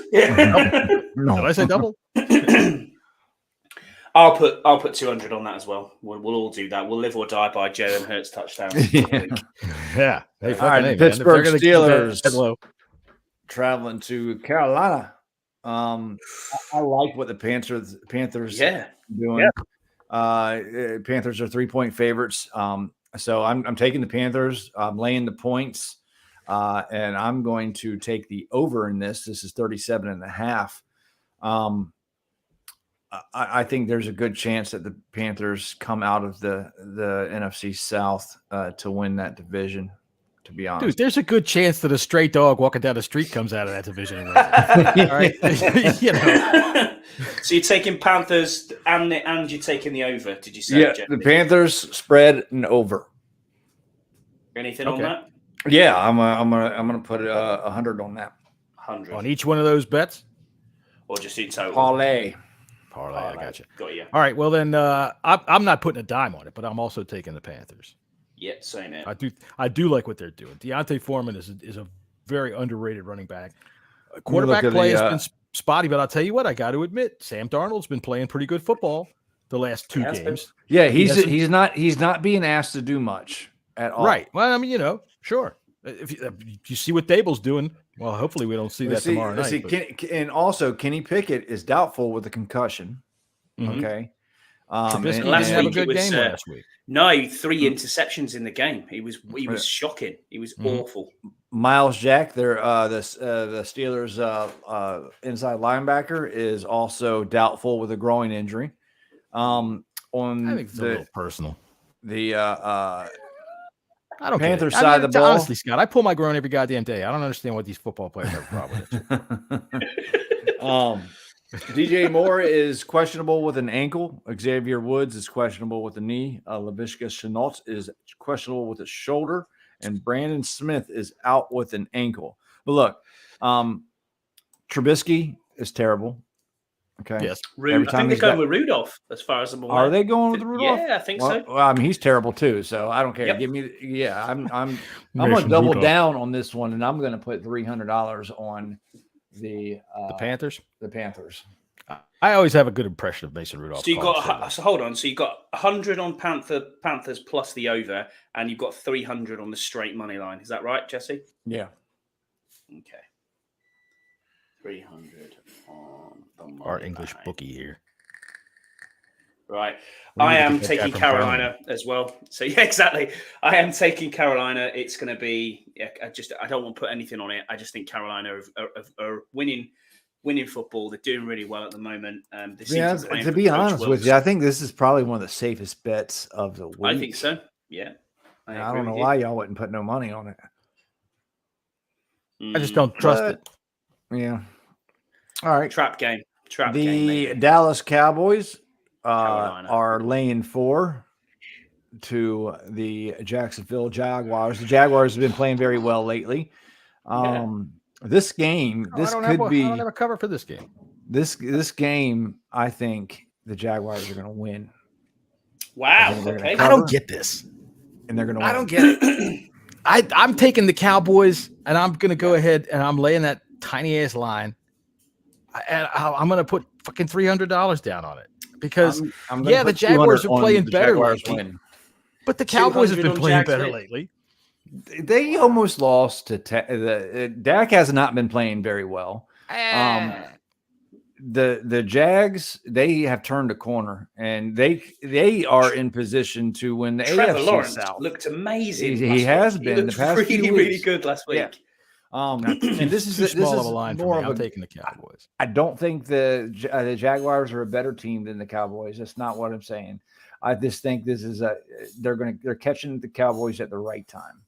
No. Did I say double? I'll put 200 on that as well. We'll all do that. We'll live or die by Jalen Hurts touchdown. Yeah. Hey, all right, Pittsburgh Steelers traveling to Carolina. I like what the Panthers doing. Yeah. Panthers are 3-point favorites. So I'm taking the Panthers. I'm laying the points, and I'm going to take the over in this. This is 37.5. I think there's a good chance that the Panthers come out of the NFC South to win that division. To be honest, dude, there's a good chance that a stray dog walking down the street comes out of that division. And all right, So you're taking Panthers and you're taking the over. Did you say? Yeah, Jeff? the Panthers spread and over. Anything on that? Yeah, I'm gonna put 100 on that. 100 on each one of those bets, or just in total? Parlay. I got you. Got you. All right. Well, then I'm not putting a dime on it, but I'm also taking the Panthers. Yeah, same here. I do like what they're doing. Deontay Foreman is a very underrated running back. Quarterback play has been spotty, but I'll tell you what, I got to admit, Sam Darnold's been playing pretty good football the last 2 games. Yeah, he's not being asked to do much at all. Right. Well, I mean, sure. If you see what Dable's doing, well, hopefully we don't see that tomorrow night. And also, Kenny Pickett is doubtful with a concussion. Mm-hmm. Okay. Trubisky didn't have a good game last week. No, 3 interceptions in the game. He was shocking. He was awful. Miles Jack, the Steelers' inside linebacker, is also doubtful with a groin injury. on I think it's a little personal. the I don't Panthers get it. side of the ball. Honestly, Scott, I pull my groin every goddamn day. I don't understand what these football players have a problem with. DJ Moore is questionable with an ankle. Xavier Woods is questionable with a knee. Laviska Shenault is questionable with a shoulder. And Brandon Smith is out with an ankle. But look, Trubisky is terrible. Okay. Yes. I think they're going with Rudolph, as far as I'm aware. Are they going with Rudolph? Yeah, I think so. Well, I mean, he's terrible too, so I don't care. Yep. Give me, I'm going to double down on this one, and I'm going to put $300 on the Panthers. The Panthers. I always have a good impression of Mason Rudolph. So you got hold on. So you got 100 on Panthers plus the over, and you've got 300 on the straight money line. Is that right, Jesse? Yeah. Okay. 300 on the money our English line. bookie here. Right. I am taking Carolina as well. So yeah, exactly. I am taking Carolina. It's going to be. I don't want to put anything on it. I just think Carolina are winning football. They're doing really well at the moment. To be honest with you, I think this is probably one of the safest bets of the week. I think so. Yeah. I don't know why y'all wouldn't put no money on it. I just don't trust it. Yeah. All right. Trap game. The Dallas Cowboys are laying 4 to the Jacksonville Jaguars. The Jaguars have been playing very well lately. This game, I don't have a cover for this game. This game, I think the Jaguars are going to win. Wow. Okay. I don't get this. And they're going to win. I don't get it. I'm taking the Cowboys, and I'm going to go ahead and I'm laying that tiny ass line. And I'm going to put fucking $300 down on it because the Jaguars are playing better lately. But the Cowboys have been playing better lately. They almost lost to Dak has not been playing very well. The Jags, they have turned a corner, and they are in position to win the Trevor AFC Lawrence South. Looked amazing. He has been the past really good last week. Yeah. And this is too small of a line for me. I'm taking the Cowboys. I don't think the Jaguars are a better team than the Cowboys. That's not what I'm saying. I just think this is they're catching the Cowboys at the right time.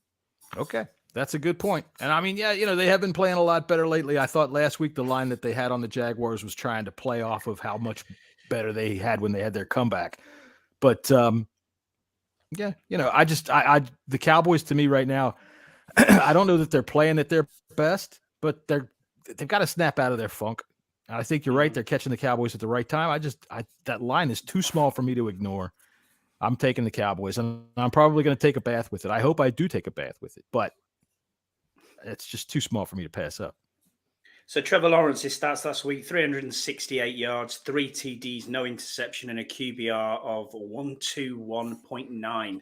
Okay. That's a good point. And I mean, they have been playing a lot better lately. I thought last week the line that they had on the Jaguars was trying to play off of how much better they had when they had their comeback. But the Cowboys to me right now, I don't know that they're playing at their best, but they've got to snap out of their funk. And I think you're right. They're catching the Cowboys at the right time. That line is too small for me to ignore. I'm taking the Cowboys, and I'm probably going to take a bath with it. I hope I do take a bath with it, but it's just too small for me to pass up. So Trevor Lawrence's stats last week, 368 yards, 3 TDs, no interception, and a QBR of 121.9.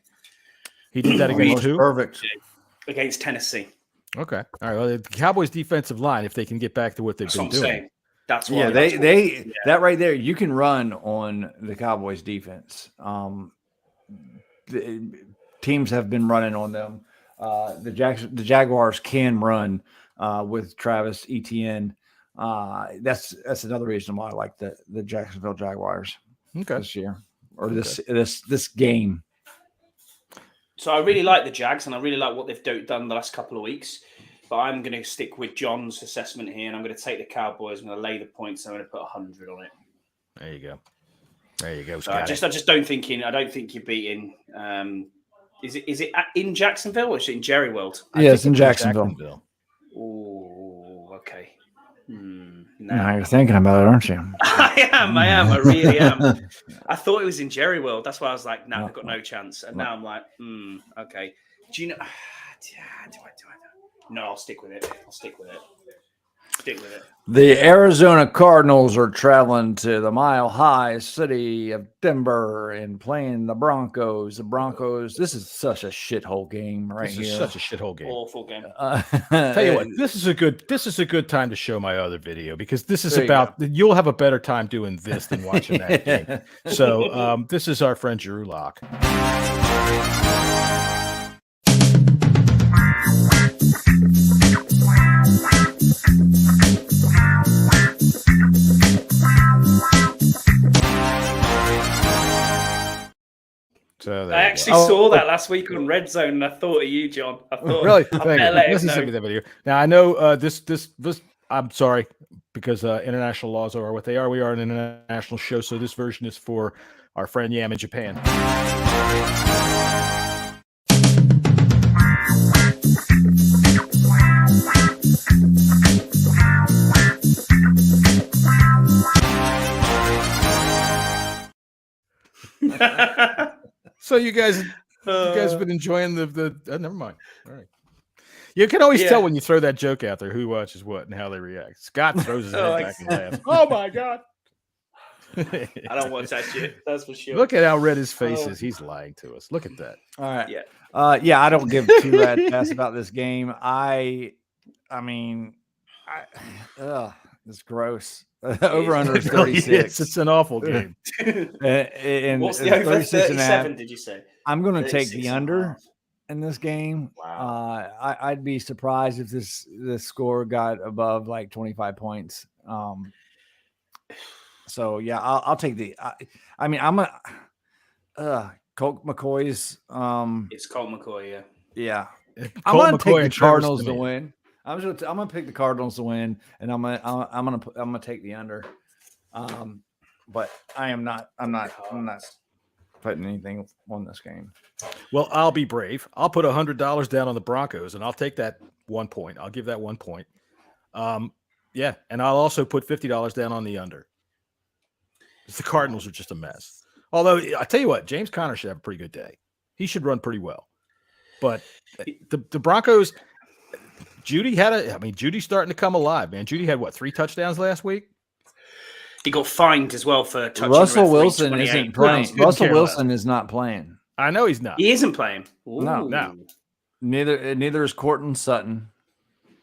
He did that against who? Perfect. Against Tennessee. Okay. All right. Well, the Cowboys' defensive line, if they can get back to what they've been doing. Saying. That's why. Yeah, that right there, you can run on the Cowboys' defense. The teams have been running on them. The Jaguars can run with Travis Etienne. That's another reason why I like the Jacksonville Jaguars this year or this game. So I really like the Jags, and I really like what they've done the last couple of weeks. But I'm going to stick with John's assessment here, and I'm going to take the Cowboys. I'm going to lay the points. And I'm going to put 100 on it. There you go. There you go. So I just don't think you're beating. Is it in Jacksonville or is it in Jerry World? Yeah, it's in Jacksonville. Oh, okay. Now you're thinking about it, aren't you? I am. I really am. I thought it was in Jerry World. That's why I was like, no, they've got no chance. And now I'm like, okay. Do you know? Do I? No, I'll stick with it. Stick with it. The Arizona Cardinals are traveling to the mile-high city of Denver and playing the Broncos. The Broncos, this is such a shithole game right here. This is such a shithole game. Awful game. Tell you what, this is a good time to show my other video because this is you'll have a better time doing this than watching that game. So this is our friend Drew Lock. So there I you actually go. saw that last week on Red Zone, and I thought of you, John. I thought, Really? I Thank better you. let him Jessy know. sent me that video. Now I know this. I'm sorry because international laws are what they are. We are an international show, so this version is for our friend Yam in Japan. So you guys have been enjoying the never mind. All right. You can always tell when you throw that joke out there who watches what and how they react. Scott throws his head back and laughs. Oh my god! I don't watch that shit. That's for sure. Look at how red his face is. He's lying to us. Look at that. All right. Yeah. Yeah, I don't give two rats about this game. I mean, it's gross. Over under is 36. It's an awful game. And What's the over? 36 and a half. 37, did you say? I'm going to take the 36 and a under half. in this game. Wow. I'd be surprised if this score got above like 25 points. So yeah, I'll take the. I mean, I'm a Colt McCoy's. It's Colt McCoy, yeah. Yeah, Colt I'm gonna McCoy take the and Trevor Cardinals to Siemian. win. I'm gonna pick the Cardinals to win, and I'm gonna take the under. But I'm not putting anything on this game. Well, I'll be brave. I'll put $100 down on the Broncos, and I'll take that 1 point. I'll give that 1 point. Yeah, and I'll also put $50 down on the under. The Cardinals are just a mess. Although I tell you what, James Conner should have a pretty good day. He should run pretty well. But the Broncos, Judy's starting to come alive, man. Judy had 3 touchdowns last week? He got fined as well for touching Russell referee Wilson 28 isn't playing. times. Russell Wilson is not playing. I know he's not. He isn't playing. No. Neither is Courtland Sutton.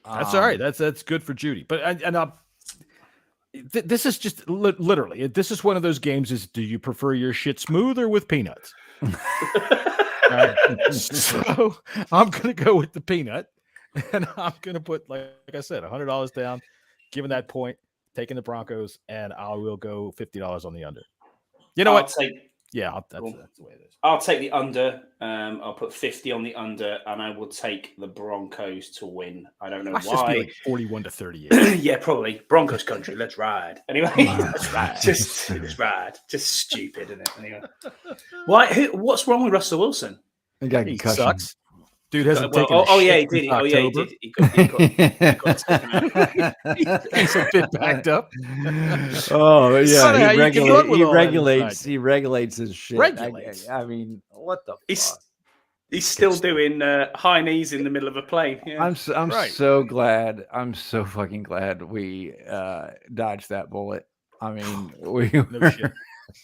That's all right. That's good for Judy. But this is just literally. This is one of those games. Do you prefer your shit smooth or with peanuts? So I'm gonna go with the peanut, and I'm gonna put like I said, $100 down, giving that point, taking the Broncos, and I will go $50 on the under. You know what? That's the way it is. I'll take the under. I'll put 50 on the under, and I will take the Broncos to win. I don't know Must just be why. like 41-38. Yeah, probably. Broncos country. Let's ride. Anyway, let's ride. Let's ride. Just stupid, isn't it? Anyway, why? What's wrong with Russell Wilson? He got He concussion. sucks. Dude hasn't taken. Yeah, he shit did. since Oh, yeah, he October. did. He got taken out. He's a bit backed up. Oh Funny how yeah, you can run with all that he regulates his shit. Regulates. I mean, what the fuck? He's still doing high knees in the middle of a plane. Yeah. I'm Right. so glad. I'm so fucking glad we dodged that bullet. I mean, we No shit.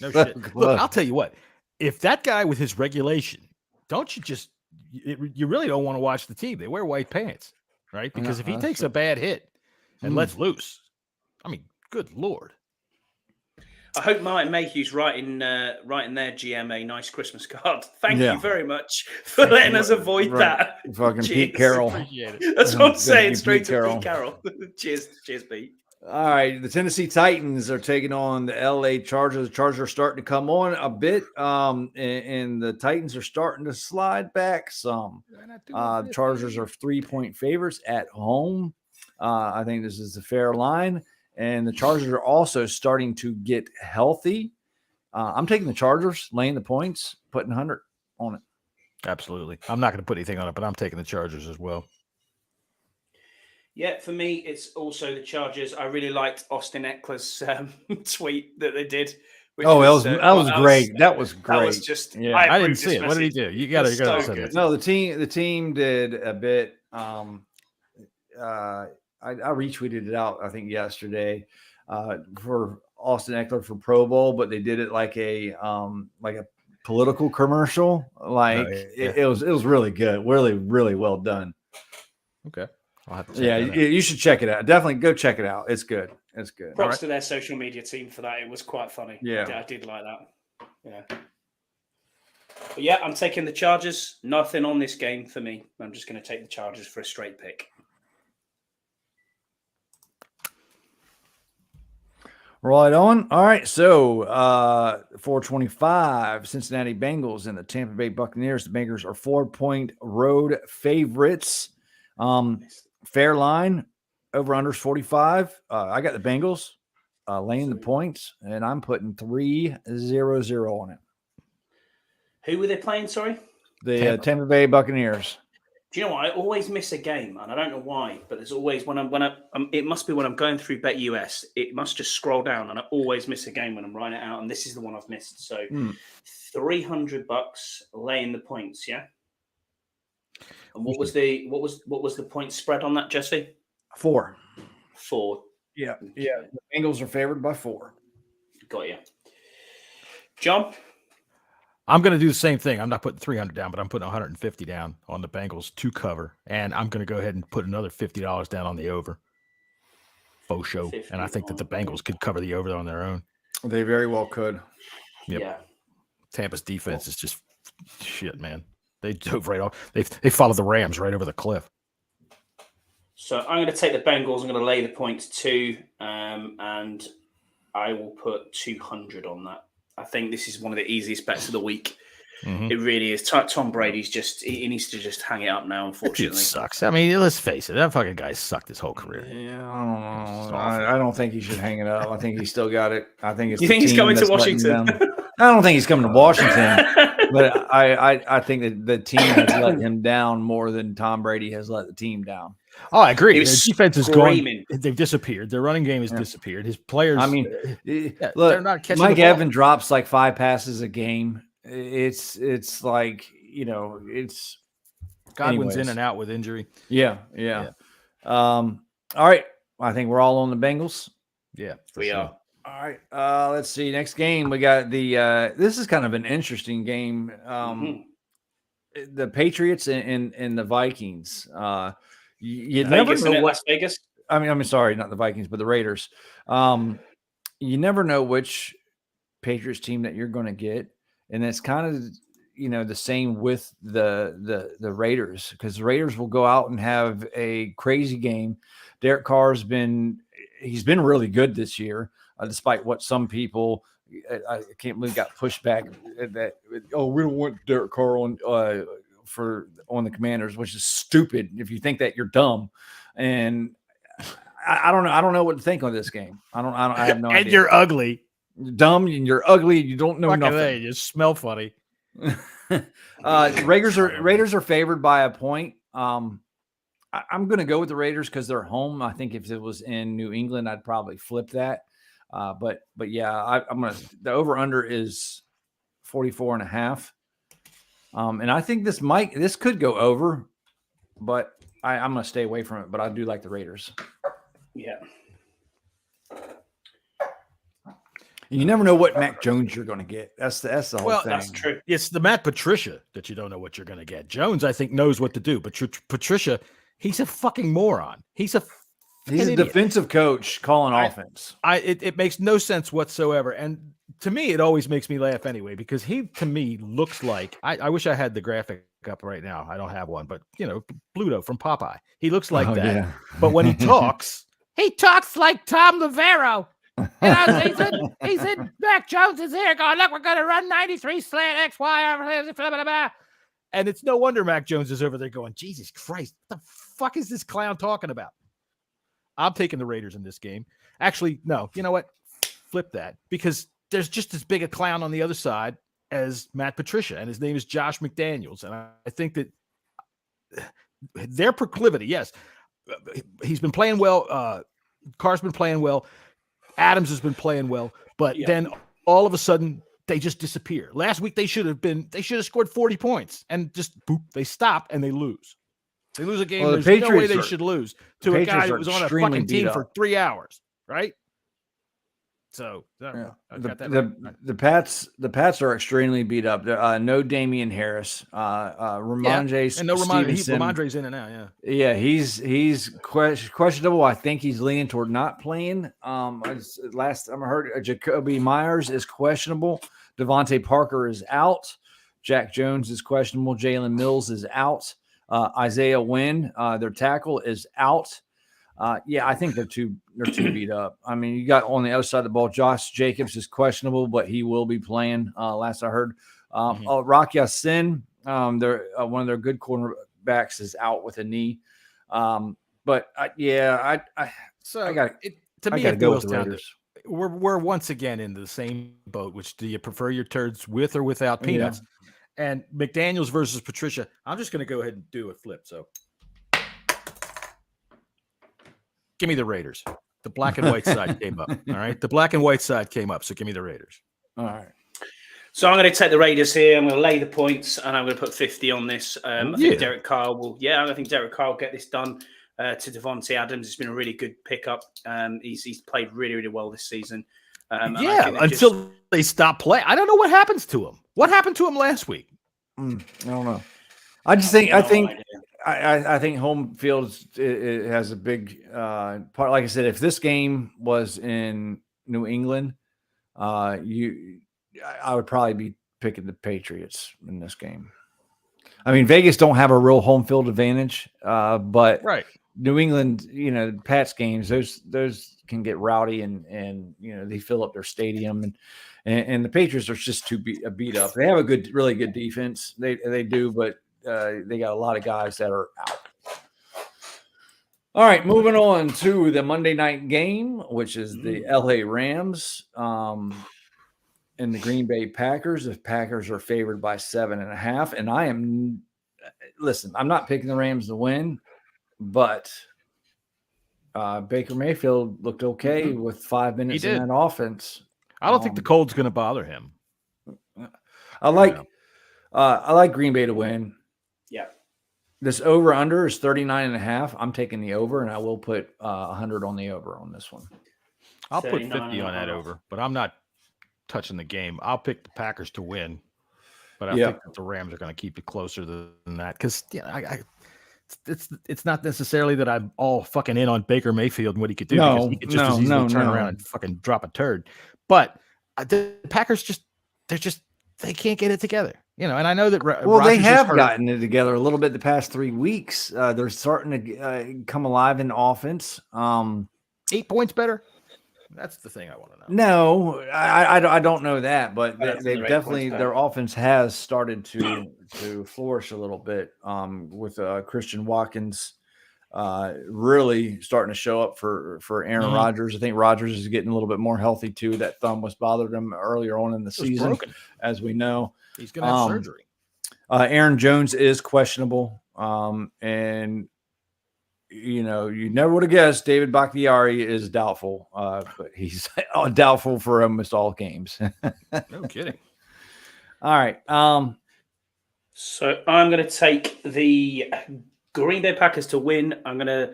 No so shit. Look, close. I'll tell you what. If that guy with his regulation, don't you just you really don't want to watch the team. They wear white pants, right? Because if he that's takes right. a bad hit and lets loose, I mean, good Lord. I hope Martin Mayhew's writing their GM a nice Christmas card. Thank Yeah. you very much for letting us avoid Right. that. Fucking Pete Cheers. Carroll. Appreciate it. That's what I'm Good saying. Pete Straight to Carroll. Pete Carroll. Cheers, Pete. All right, the Tennessee Titans are taking on the LA Chargers. The Chargers are starting to come on a bit, and the Titans are starting to slide back some. The Chargers are 3-point favorites at home. I think this is a fair line, and the Chargers are also starting to get healthy. I'm taking the Chargers, laying the points, putting 100 on it. Absolutely. I'm not going to put anything on it, but I'm taking the Chargers as well. Yeah, for me, it's also the Chargers. I really liked Austin Eckler's tweet that they did. Which That was great. That was great. That was just. Yeah. I didn't approved see this it. What did he message. do? You got to So send good. it. No, the team did a bit. I retweeted it out, I think yesterday, for Austin Eckler for Pro Bowl, but they did it like a political commercial. Like it was really good, really well done. Okay. I'll have to check Yeah, that out. you should check it out. Definitely go check it out. It's good. It's good. Props to their social media team for that. It was quite funny. Yeah. I did like that. Yeah. But yeah, I'm taking the Chargers. Nothing on this game for me. I'm just going to take the Chargers for a straight pick. Right on. All right. So 425 Cincinnati Bengals and the Tampa Bay Buccaneers. The Bengals are 4-point road favorites. Fair line, over unders 45. I got the Bengals laying the points, and I'm putting 3-0-0 on it. Who were they playing? Sorry, The Tampa Bay Buccaneers. Do you know what? I always miss a game, and I don't know why. But there's always it must be when I'm going through Bet US. It must just scroll down, and I always miss a game when I'm writing it out. And this is the one I've missed. So, $300 laying the points. Yeah. And what was the point spread on that, Jesse? 4. 4. Yeah. The Bengals are favored by 4. Got you, John. I'm going to do the same thing. I'm not putting 300 down, but I'm putting 150 down on the Bengals to cover, and I'm going to go ahead and put another $50 down on the over. Faux show, and I think that the Bengals could cover the over on their own. They very well could. Yep. Yeah. Tampa's defense is just shit, man. They dove right off. They followed the Rams right over the cliff. So I'm going to take the Bengals. I'm going to lay the points too, and I will put 200 on that. I think this is one of the easiest bets of the week. It really is. Tom Brady's he needs to just hang it up now, unfortunately. It sucks. I mean, let's face it. That fucking guy sucked his whole career. Yeah, I don't know. I don't think he should hang it up. I think he's still got it. I think it's. You think he's coming to Washington? I don't think he's coming to Washington, but I think that the team has let him down more than Tom Brady has let the team down. Oh, I agree. Their defense is going. They've disappeared. Their running game has disappeared. His players. I mean, they're look, not catching Mike the ball. Evans drops like 5 passes a game. It's like, it's Godwin's anyways. in and out with injury. Yeah. All right. I think we're all on the Bengals. Yeah, We are. All right. Let's see. Next game, we got the this is kind of an interesting game. The Patriots and the Vikings. You never know what Las Vegas. I'm sorry, not the Vikings, but the Raiders. You never know which Patriots team that you're going to get, and it's kind of the same with the Raiders, because the Raiders will go out and have a crazy game. Derek Carr's been really good this year, despite what some people I can't believe got pushed back that we don't want Derek Carr on the Commanders, which is stupid. If you think that, you're dumb. And I don't know. I don't know what to think on this game. I have no idea. And you're ugly. You're dumb and you're ugly. You don't know nothing. Hey, you smell funny. Raiders are favored by a point. I'm going to go with the Raiders because they're home. I think if it was in New England, I'd probably flip that. But yeah, the over under is 44.5. And I think this could go over, but I'm going to stay away from it. But I do like the Raiders. Yeah. You never know what Mac Jones you're going to get. That's the whole thing. That's true. It's the Matt Patricia that you don't know what you're going to get. Jones, I think, knows what to do, but Patricia, he's a fucking moron. He's a defensive coach calling offense. It makes no sense whatsoever. And to me, it always makes me laugh anyway, because he, to me, looks like I wish I had the graphic up right now. I don't have one, but Bluto from Popeye. He looks like that. Yeah. But when he talks like Tom Lavero. He said, Mac Jones is here going, look, we're going to run 93 slant X, Y, blah, blah, blah. And it's no wonder Mac Jones is over there going, Jesus Christ, what the fuck is this clown talking about? I'm taking the Raiders in this game. Actually, no, you know what? Flip that, because there's just as big a clown on the other side as Matt Patricia, and his name is Josh McDaniels. And I think that their proclivity, yes, he's been playing well. Carr's been playing well. Adams has been playing well, but then all of a sudden they just disappear. Last week they should have scored 40 points, and just boop, they stop and they lose. They lose a game. There's no way they should lose to a guy that was on a fucking team for 3 hours, right? So the Pats are extremely beat up. No Damian Harris, Ramondre, and no Ramondre's in and out. Yeah, he's questionable. I think he's leaning toward not playing. Last time I heard, Jacoby Myers is questionable. Devontae Parker is out. Jack Jones is questionable. Jalen Mills is out. Isaiah Wynn, their tackle, is out. Yeah, I think they're too beat up. I mean, you got on the other side of the ball, Josh Jacobs is questionable, but he will be playing. Last I heard, Rock Ya-Sin, they're one of their good cornerbacks is out with a knee. But I got to me, gotta it go with boils the down to Raiders. we're once again in the same boat. Which do you prefer your turds with or without peanuts? And McDaniels versus Patricia. I'm just going to go ahead and do a flip. So, give me the Raiders. The black and white side came up. All right, the black and white side came up. So give me the Raiders. All right. So I'm going to take the Raiders here. I'm going to lay the points, and I'm going to put 50 on this. I think Derek Carr will. Yeah, I think Derek Carr will get this done. To Devontae Adams, it's been a really good pickup. He's played really, really well this season. Until they stop playing. I don't know what happens to him. What happened to him last week? I don't know. I think home field it has a big part. Like I said, if this game was in New England, I would probably be picking the Patriots in this game. I mean, Vegas don't have a real home field advantage, but New England, Pats games, those can get rowdy and they fill up their stadium and the Patriots are just too beat up. They have a really good defense. They do, but they got a lot of guys that are out. All right, moving on to the Monday night game, which is the LA Rams and the Green Bay Packers. The Packers are favored by 7.5, and I'm not picking the Rams to win. But Baker Mayfield looked okay with 5 minutes in that offense. I don't think the cold's going to bother him. I like Green Bay to win. Yeah. This over-under is 39.5. I'm taking the over, and I will put 100 on the over on this one. I'll put 50 on that over, but I'm not touching the game. I'll pick the Packers to win, but I think that the Rams are going to keep it closer than that because it's not necessarily that I'm all fucking in on Baker Mayfield and what he could do because he could just as easily turn around and fucking drop a turd. But the Packers they can't get it together, and I know that. They have gotten it together a little bit the past 3 weeks. They're starting to come alive in offense. 8 points better. That's the thing I want to know. No, I don't know that, but they've definitely their offense has started to flourish a little bit with Christian Watkins really starting to show up for Aaron Rodgers. I think Rodgers is getting a little bit more healthy too. That thumb was bothering him earlier on in the season, as we know. He's going to have surgery. Aaron Jones is questionable, and you never would have guessed David Bakhtiari is doubtful, but he's doubtful for almost all games. No kidding. All right. So I'm going to take the Green Bay Packers to win. I'm going to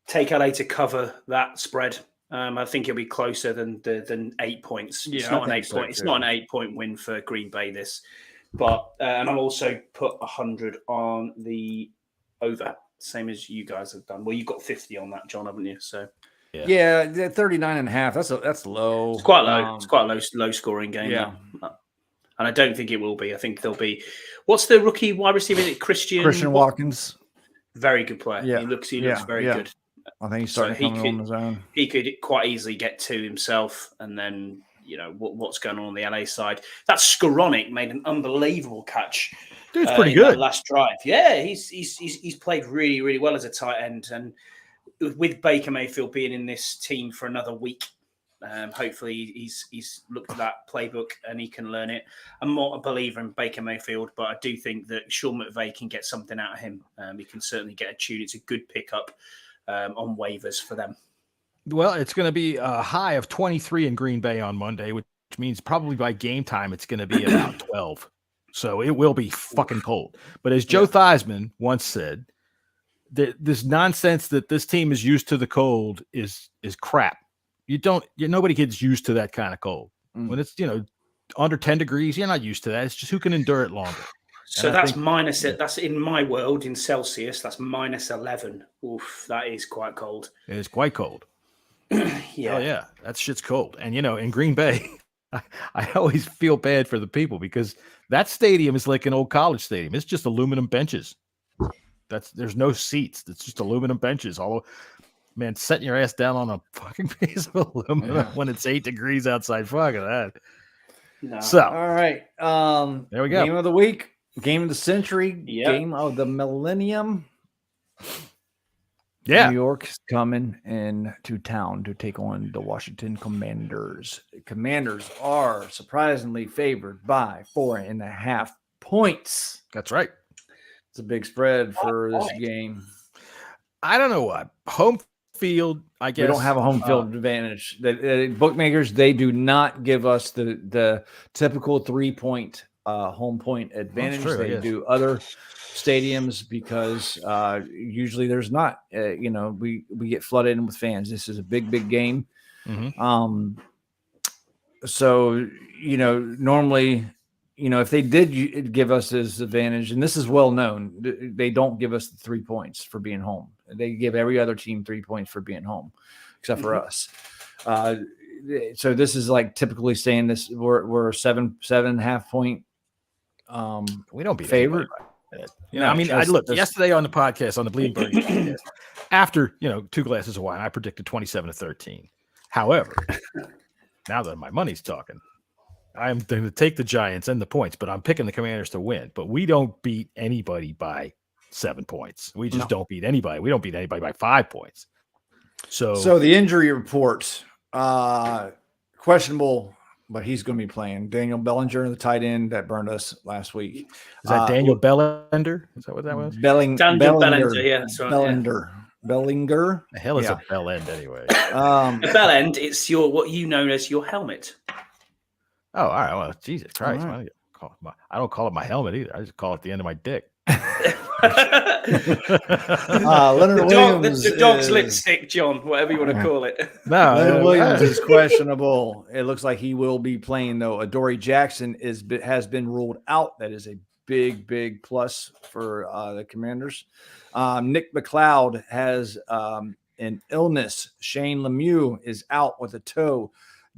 take LA to cover that spread. I think it'll be closer than 8 points. Yeah, it's not an 8 point. It's not an 8 point win for Green Bay. But and I'll also put 100 on the over. Same as you guys have done. Well, you've got 50 on that, John, haven't you? So, yeah, 39.5. That's low. It's quite low. It's quite a low scoring game. Yeah, and I don't think it will be. I think there'll be. What's the rookie wide receiver? Christian Watkins. Very good player. Yeah, he looks very good. I think he's starting to come on his own. He could quite easily get to himself, and then what's going on the LA side. That Skoranek made an unbelievable catch. Dude's pretty good. Last drive. Yeah, he's played really, really well as a tight end. And with Baker Mayfield being in this team for another week, hopefully he's looked at that playbook and he can learn it. I'm not a believer in Baker Mayfield, but I do think that Sean McVay can get something out of him. He can certainly get a tune. It's a good pickup on waivers for them. Well, it's going to be a high of 23 in Green Bay on Monday, which means probably by game time it's going to be about 12. So it will be fucking cold. But as Joe Theismann once said, this nonsense that this team is used to the cold is crap. Nobody gets used to that kind of cold. When it's under 10 degrees, you're not used to that. It's just who can endure it longer. So that's minus it. That's in my world in Celsius. That's minus 11. Oof, that is quite cold. It is quite cold. Yeah. Oh yeah, that shit's cold. And in Green Bay, I always feel bad for the people because that stadium is like an old college stadium. It's just aluminum benches. There's no seats. It's just aluminum benches. Although, man, setting your ass down on a fucking piece of aluminum when it's 8 degrees outside. Fuck that. No. So, All right. There we go. Game of the week, game of the century, Yep. game of the millennium. yeah. New York's coming into town to take on the Washington Commanders. The Commanders are surprisingly favored by 4.5 points. That's right. It's a big spread for this game. I don't know what. Home field, I guess. We don't have a home field advantage. The bookmakers, they do not give us the typical 3-point home point advantage. true, They yes. do other stadiums because usually there's not. We get flooded in with fans. This is a big game. Mhm. So normally, if they did give us this advantage, and this is well known, they don't give us the 3 points for being home. They give every other team 3 points for being home, except for us. So this is like typically saying this we're 7.5 point. We don't be favorite. I mean, I looked yesterday on the podcast on the Bleeding Burgundy podcast, after 2 glasses of wine, I predicted 27-13. However, now that my money's talking, I'm going to take the Giants and the points, but I'm picking the Commanders to win. But we don't beat anybody by 7 points. We just don't beat anybody. We don't beat anybody by 5 points. So the injury report, questionable, but he's going to be playing. Daniel Bellinger, the tight end that burned us last week. is that Daniel Bellender? Is that what that was? Daniel Bellinger, yeah, that's right. Bellinger. The hell is a bell end anyway? A bell end, it's what you know as your helmet. Oh, all right. Well, Jesus Christ. Right. I don't call it my helmet either. I just call it the end of my dick. Leonard Williams. The dog's lipstick, John, whatever you want to call it. No, Leonard Williams is questionable. It looks like he will be playing, though. Adoree Jackson has been ruled out. That is a big plus for the Commanders. Nick McLeod has an illness. Shane Lemieux is out with a toe.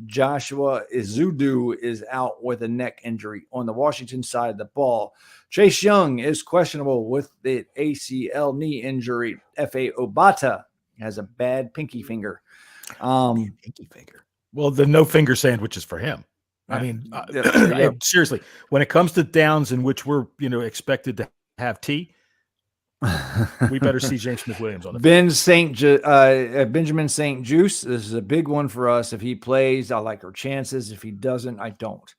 Joshua Izudu is out with a neck injury on the Washington side of the ball. Chase Young is questionable with the ACL knee injury. F.A. Obata has a bad pinky finger. Pinky finger. Well, the no finger sandwich is for him. I mean, seriously, when it comes to downs in which we're expected to have tea, we better see James Smith-Williams on the Benjamin St. Juice. This is a big one for us. If he plays, I like our chances. If he doesn't, I don't.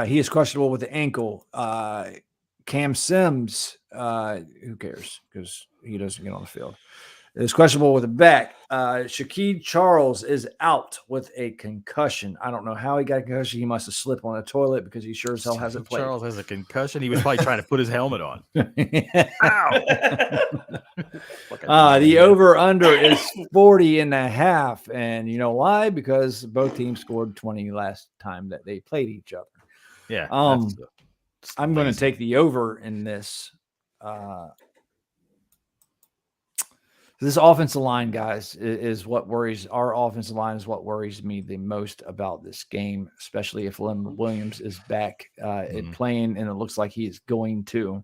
He is questionable with the ankle. Cam Sims, who cares? Because he doesn't get on the field. Is questionable with the back. Shaquille Charles is out with a concussion. I don't know how he got a concussion. He must have slipped on a toilet because he sure as hell hasn't played. Charles has a concussion. He was probably trying to put his helmet on. Ow! The over-under is 40.5. And you know why? Because both teams scored 20 last time that they played each other. Yeah. I'm going to take the over in this. This offensive line, guys, is what worries. Our offensive line is what worries me the most about this game, especially if Leonard Williams is back playing, and it looks like he is going to.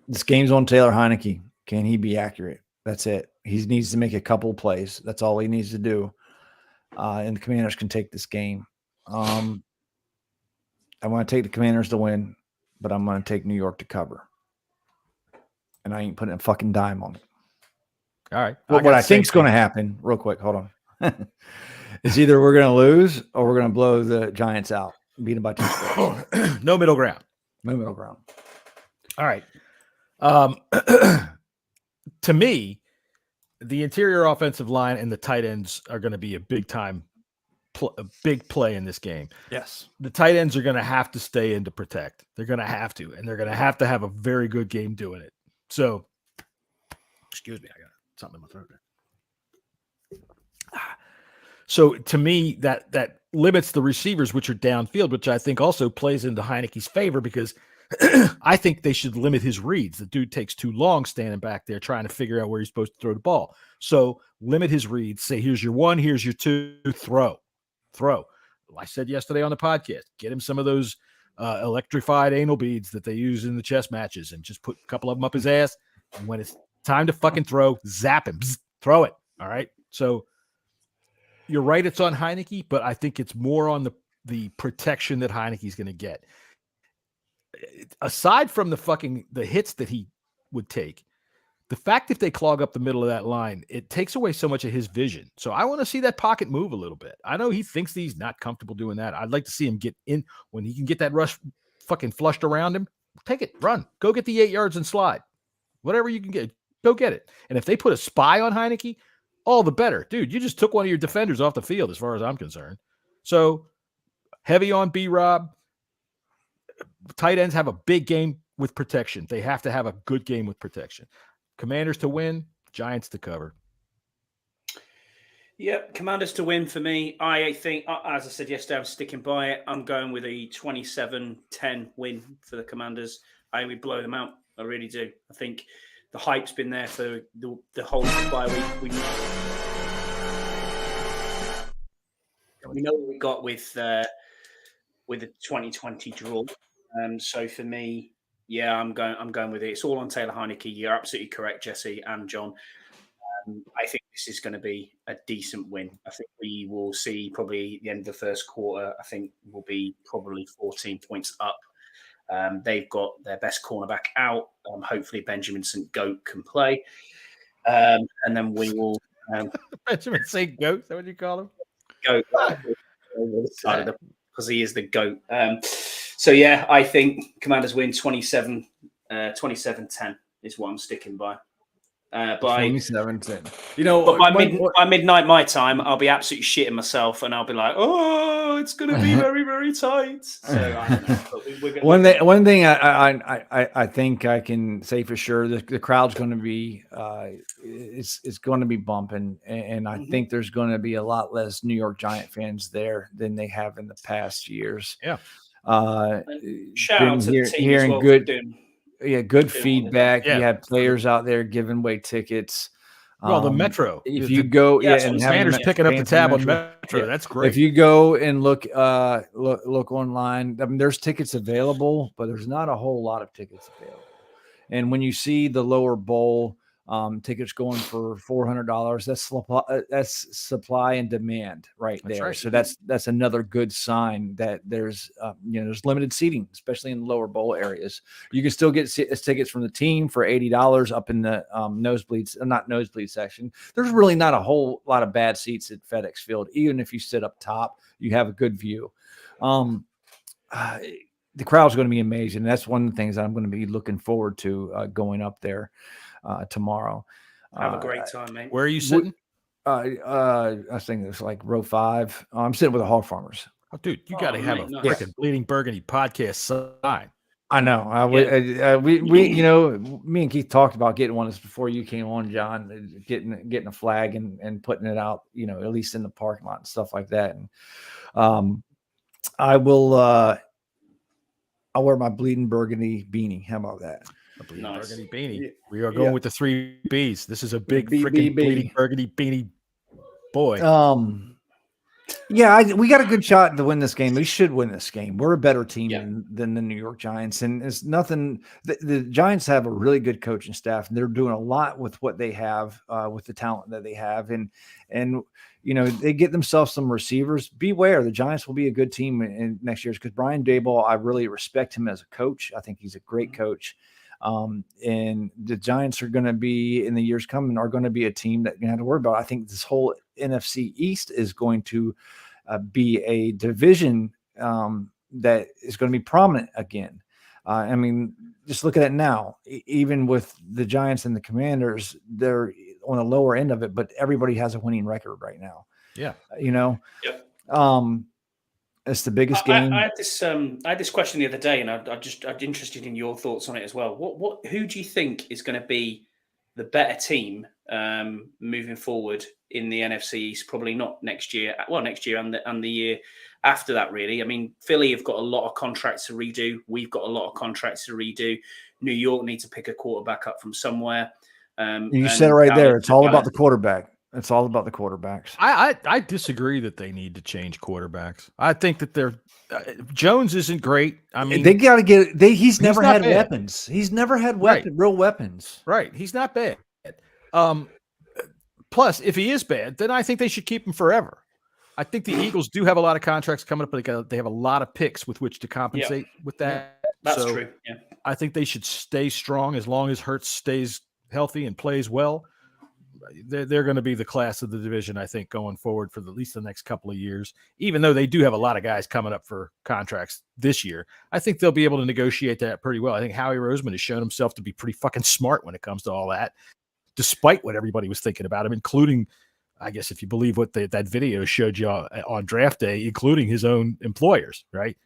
This game's on Taylor Heineke. Can he be accurate? That's it. He needs to make a couple plays. That's all he needs to do. And the Commanders can take this game. I want to take the Commanders to win, but I'm going to take New York to cover. And I ain't putting a fucking dime on it. All right. What I think's going to happen, real quick, hold on, is either we're going to lose or we're going to blow the Giants out, beat them by 2 scores. No middle ground. No middle ground. All right. To me, the interior offensive line and the tight ends are going to be a big big play in this game. Yes. The tight ends are going to have to stay in to protect. They're going to have to, and they're going to have a very good game doing it. So, excuse me, I got something in my throat there. So to me, that limits the receivers, which are downfield, which I think also plays into Heineke's favor because I think they should limit his reads. The dude takes too long standing back there trying to figure out where he's supposed to throw the ball. So limit his reads. Say, here's your 1, here's your 2, throw. I said yesterday on the podcast, get him some of those electrified anal beads that they use in the chess matches and just put a couple of them up his ass. And when it's time to fucking throw, zap him, throw it. All right. So you're right. It's on Heineke, but I think it's more on the protection that Heineke's going to get. Aside from the hits that he would take, the fact if they clog up the middle of that line, it takes away so much of his vision. So I want to see that pocket move a little bit. I know he thinks he's not comfortable doing that. I'd like to see him get in when he can get that rush fucking flushed around him. Take it, run, go get the 8 yards and slide. Whatever you can get, go get it. And if they put a spy on Heineke, all the better. Dude, you just took one of your defenders off the field as far as I'm concerned. So heavy on B-Rob. Tight ends have a big game with protection. They have to have a good game with protection. Commanders to win, Giants to cover. Yep, Commanders to win for me. I think, as I said yesterday, I'm sticking by it. I'm going with a 27-10 win for the Commanders. I think we blow them out. I really do. I think the hype's been there for the whole bye week. We know what we got with the 2020 draw. So for me, yeah, I'm going with it. It's all on Taylor Heineke. You're absolutely correct, Jesse and John. I think this is going to be a decent win. I think we will see probably the end of the first quarter. I think we'll be probably 14 points up. They've got their best cornerback out. Hopefully Benjamin St. Goat can play. And then we will... Benjamin St. Goat, is that what you call him? Goat. Because he is the GOAT. So, yeah, I think Commanders win 27-10 is what I'm sticking by. By 27-10. But by midnight my time, I'll be absolutely shitting myself, and I'll be like, "Oh, it's going to be very, very tight." So I don't know. One thing I think I can say for sure, the crowd's going to be it's going to be bumping, and I think there's going to be a lot less New York Giant fans there than they have in the past years. Yeah. Shout out to the team hearing as well good. for doing. Yeah, good feedback. Yeah. You had players out there giving away tickets. Well, the Metro. If you go, and Commanders picking up the tab on Metro. Yeah. That's great. If you go and look online, I mean, there's tickets available, but there's not a whole lot of tickets available. And when you see the lower bowl tickets going for $400, that's supply and demand right there. Right. So that's another good sign that there's there's limited seating, especially in the lower bowl areas. You can still get tickets from the team for $80 up in the not nosebleed section. There's really not a whole lot of bad seats at FedEx Field. Even if you sit up top, you have a good view. The crowd's going to be amazing. That's one of the things that I'm going to be looking forward to going up there tomorrow. Have a great time, mate. Where are you sitting? I think it's like row 5. I'm sitting with the hog farmers. Oh, dude, you got to have a freaking Bleeding Burgundy podcast sign. I know. We me and Keith talked about getting one of this before you came on, John. Getting a flag and putting it out, at least in the parking lot and stuff like that. And I will. I'll wear my Bleeding Burgundy beanie. How about that? A Bleeding Burgundy beanie. We are going with the 3 Bs. This is a big freaking Bleeding Burgundy beanie boy. We got a good shot to win this game. We should win this game. We're a better team than the New York Giants, and it's nothing. The Giants have a really good coaching staff, and they're doing a lot with what they have, with the talent that they have, and they get themselves some receivers. Beware, the Giants will be a good team in next year because Brian Daboll, I really respect him as a coach. I think he's a great coach. And the Giants are going to be, in the years coming, are going to be a team that you have to worry about. I think this whole NFC East is going to be a division that is going to be prominent again. I mean, just look at it now. Even with the Giants and the Commanders, they're on the lower end of it, but everybody has a winning record right now. Yeah. Yep. It's the biggest game. I had this question the other day, and I'm interested in your thoughts on it as well. Who do you think is going to be the better team moving forward in the NFC East? Probably not next year. Well, next year and the year after that, really. I mean, Philly have got a lot of contracts to redo. We've got a lot of contracts to redo. New York needs to pick a quarterback up from somewhere. You said it right there. It's all about the quarterback. It's all about the quarterbacks. I disagree that they need to change quarterbacks. I think that they're Jones isn't great. I mean, they got to get. He's never not had bad. weapons. He's never had Right. real weapons. Right. He's not bad. Plus, if he is bad, then I think they should keep him forever. I think the Eagles do have a lot of contracts coming up, but they have a lot of picks with which to compensate with that. That's true. Yeah. I think they should stay strong as long as Hurts stays healthy and plays well. They're going to be the class of the division, I think, going forward for at least the next couple of years. Even though they do have a lot of guys coming up for contracts this year, I think they'll be able to negotiate that pretty well. I think Howie Roseman has shown himself to be pretty fucking smart when it comes to all that, despite what everybody was thinking about him, including, I guess, if you believe what that video showed you on draft day, including his own employers, right?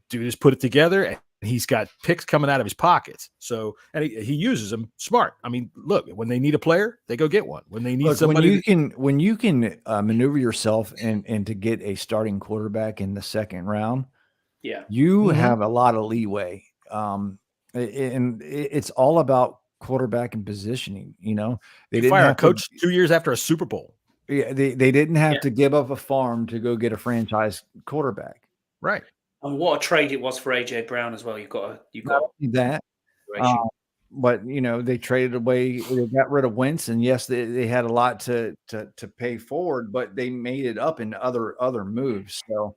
Dude just put it together, and he's got picks coming out of his pockets. So, and he uses them smart. I mean, look, when they need a player, they go get one. When they need somebody, when you can maneuver yourself and to get a starting quarterback in the second round, you have a lot of leeway. And it's all about quarterback and positioning. You know, they didn't fire a coach 2 years after a Super Bowl. Yeah, they didn't have to give up a farm to go get a franchise quarterback. Right. And what a trade it was for AJ Brown as well. You've got that. But you know, they traded away. They got rid of Wentz, and yes, they had a lot to pay forward, but they made it up in other moves. So,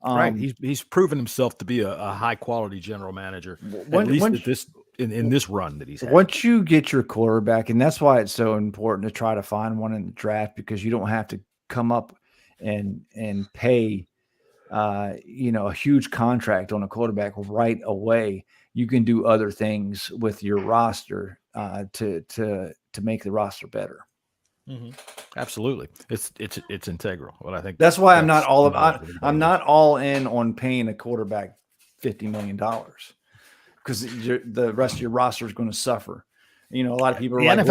right, he's proven himself to be a high quality general manager. At least in this run that he's had. Once you get your quarterback, and that's why it's so important to try to find one in the draft, because you don't have to come up and pay. A huge contract on a quarterback right away. You can do other things with your roster to make the roster better. Mm-hmm. Absolutely, it's integral. Well, I think that's why I'm not all in on paying a quarterback $50 million because the rest of your roster is going to suffer. You know, a lot of people are like,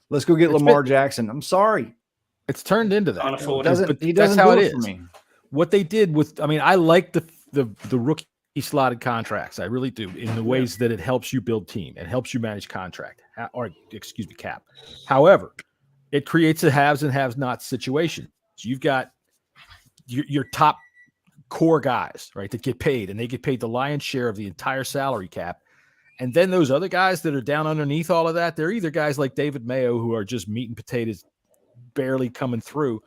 let's go get Lamar Jackson. I'm sorry. It's turned into that. That's how it is. For me. What they did I like the rookie slotted contracts. I really do, in the ways that it helps you build team and helps you manage cap. However, it creates a haves and have not situation. So you've got your top core guys, right, that get paid, and they get paid the lion's share of the entire salary cap. And then those other guys that are down underneath all of that, they're either guys like David Mayo, who are just meat and potatoes, barely coming through,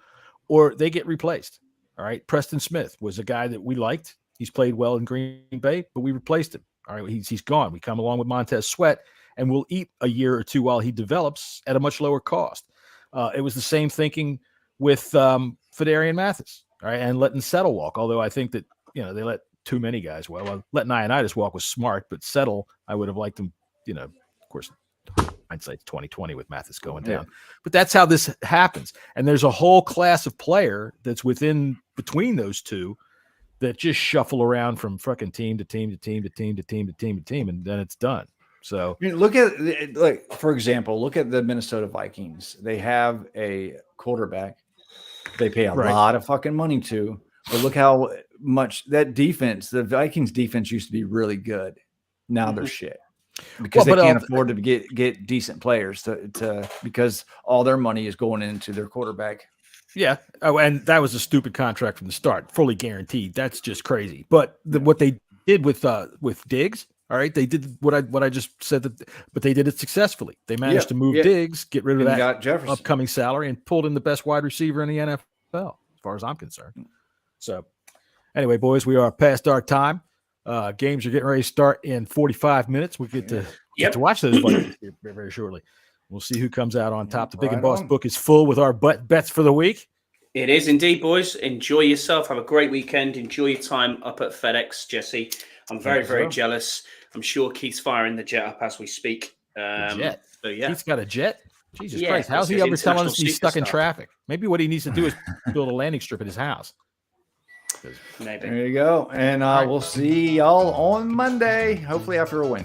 or they get replaced. All right. Preston Smith was a guy that we liked. He's played well in Green Bay, but we replaced him. All right. He's gone. We come along with Montez Sweat, and we'll eat a year or two while he develops at a much lower cost. It was the same thinking with Fedarian Mathis, all right, and letting Settle walk. Although I think that, they let too many guys. Well, letting Ioannidis walk was smart, but Settle, I would have liked him, of course, hindsight's 2020 with Mathis going down. But that's how this happens. And there's a whole class of player that's between those two that just shuffle around from fucking team to team to team to team to team to team to team, and then it's done. So look at, for example, look at the Minnesota Vikings. They have a quarterback they pay a lot of fucking money to, but look how much that defense, the Vikings defense used to be really good. Now they're shit. Because they can't afford to get decent players to because all their money is going into their quarterback. Yeah. Oh, and that was a stupid contract from the start, fully guaranteed. That's just crazy. But what they did with Diggs, all right, they did what I just said, but they did it successfully. They managed to move Diggs, get rid of that upcoming salary, and pulled in the best wide receiver in the NFL, as far as I'm concerned. So, anyway, boys, we are past our time. Games are getting ready to start in 45 minutes. We get to watch those very, very shortly. We'll see who comes out on top. The Big and Boss book is full with our bets for the week. It is indeed, boys. Enjoy yourself. Have a great weekend. Enjoy your time up at FedEx, Jesse. I'm very, very jealous. I'm sure Keith's firing the jet up as we speak. Jet. So, yeah. Keith's got a jet? Jesus Christ. How's he ever telling us he's stuck in traffic? Maybe what he needs to do is build a landing strip at his house. Maybe. There you go. And we'll see y'all on Monday, hopefully after a win.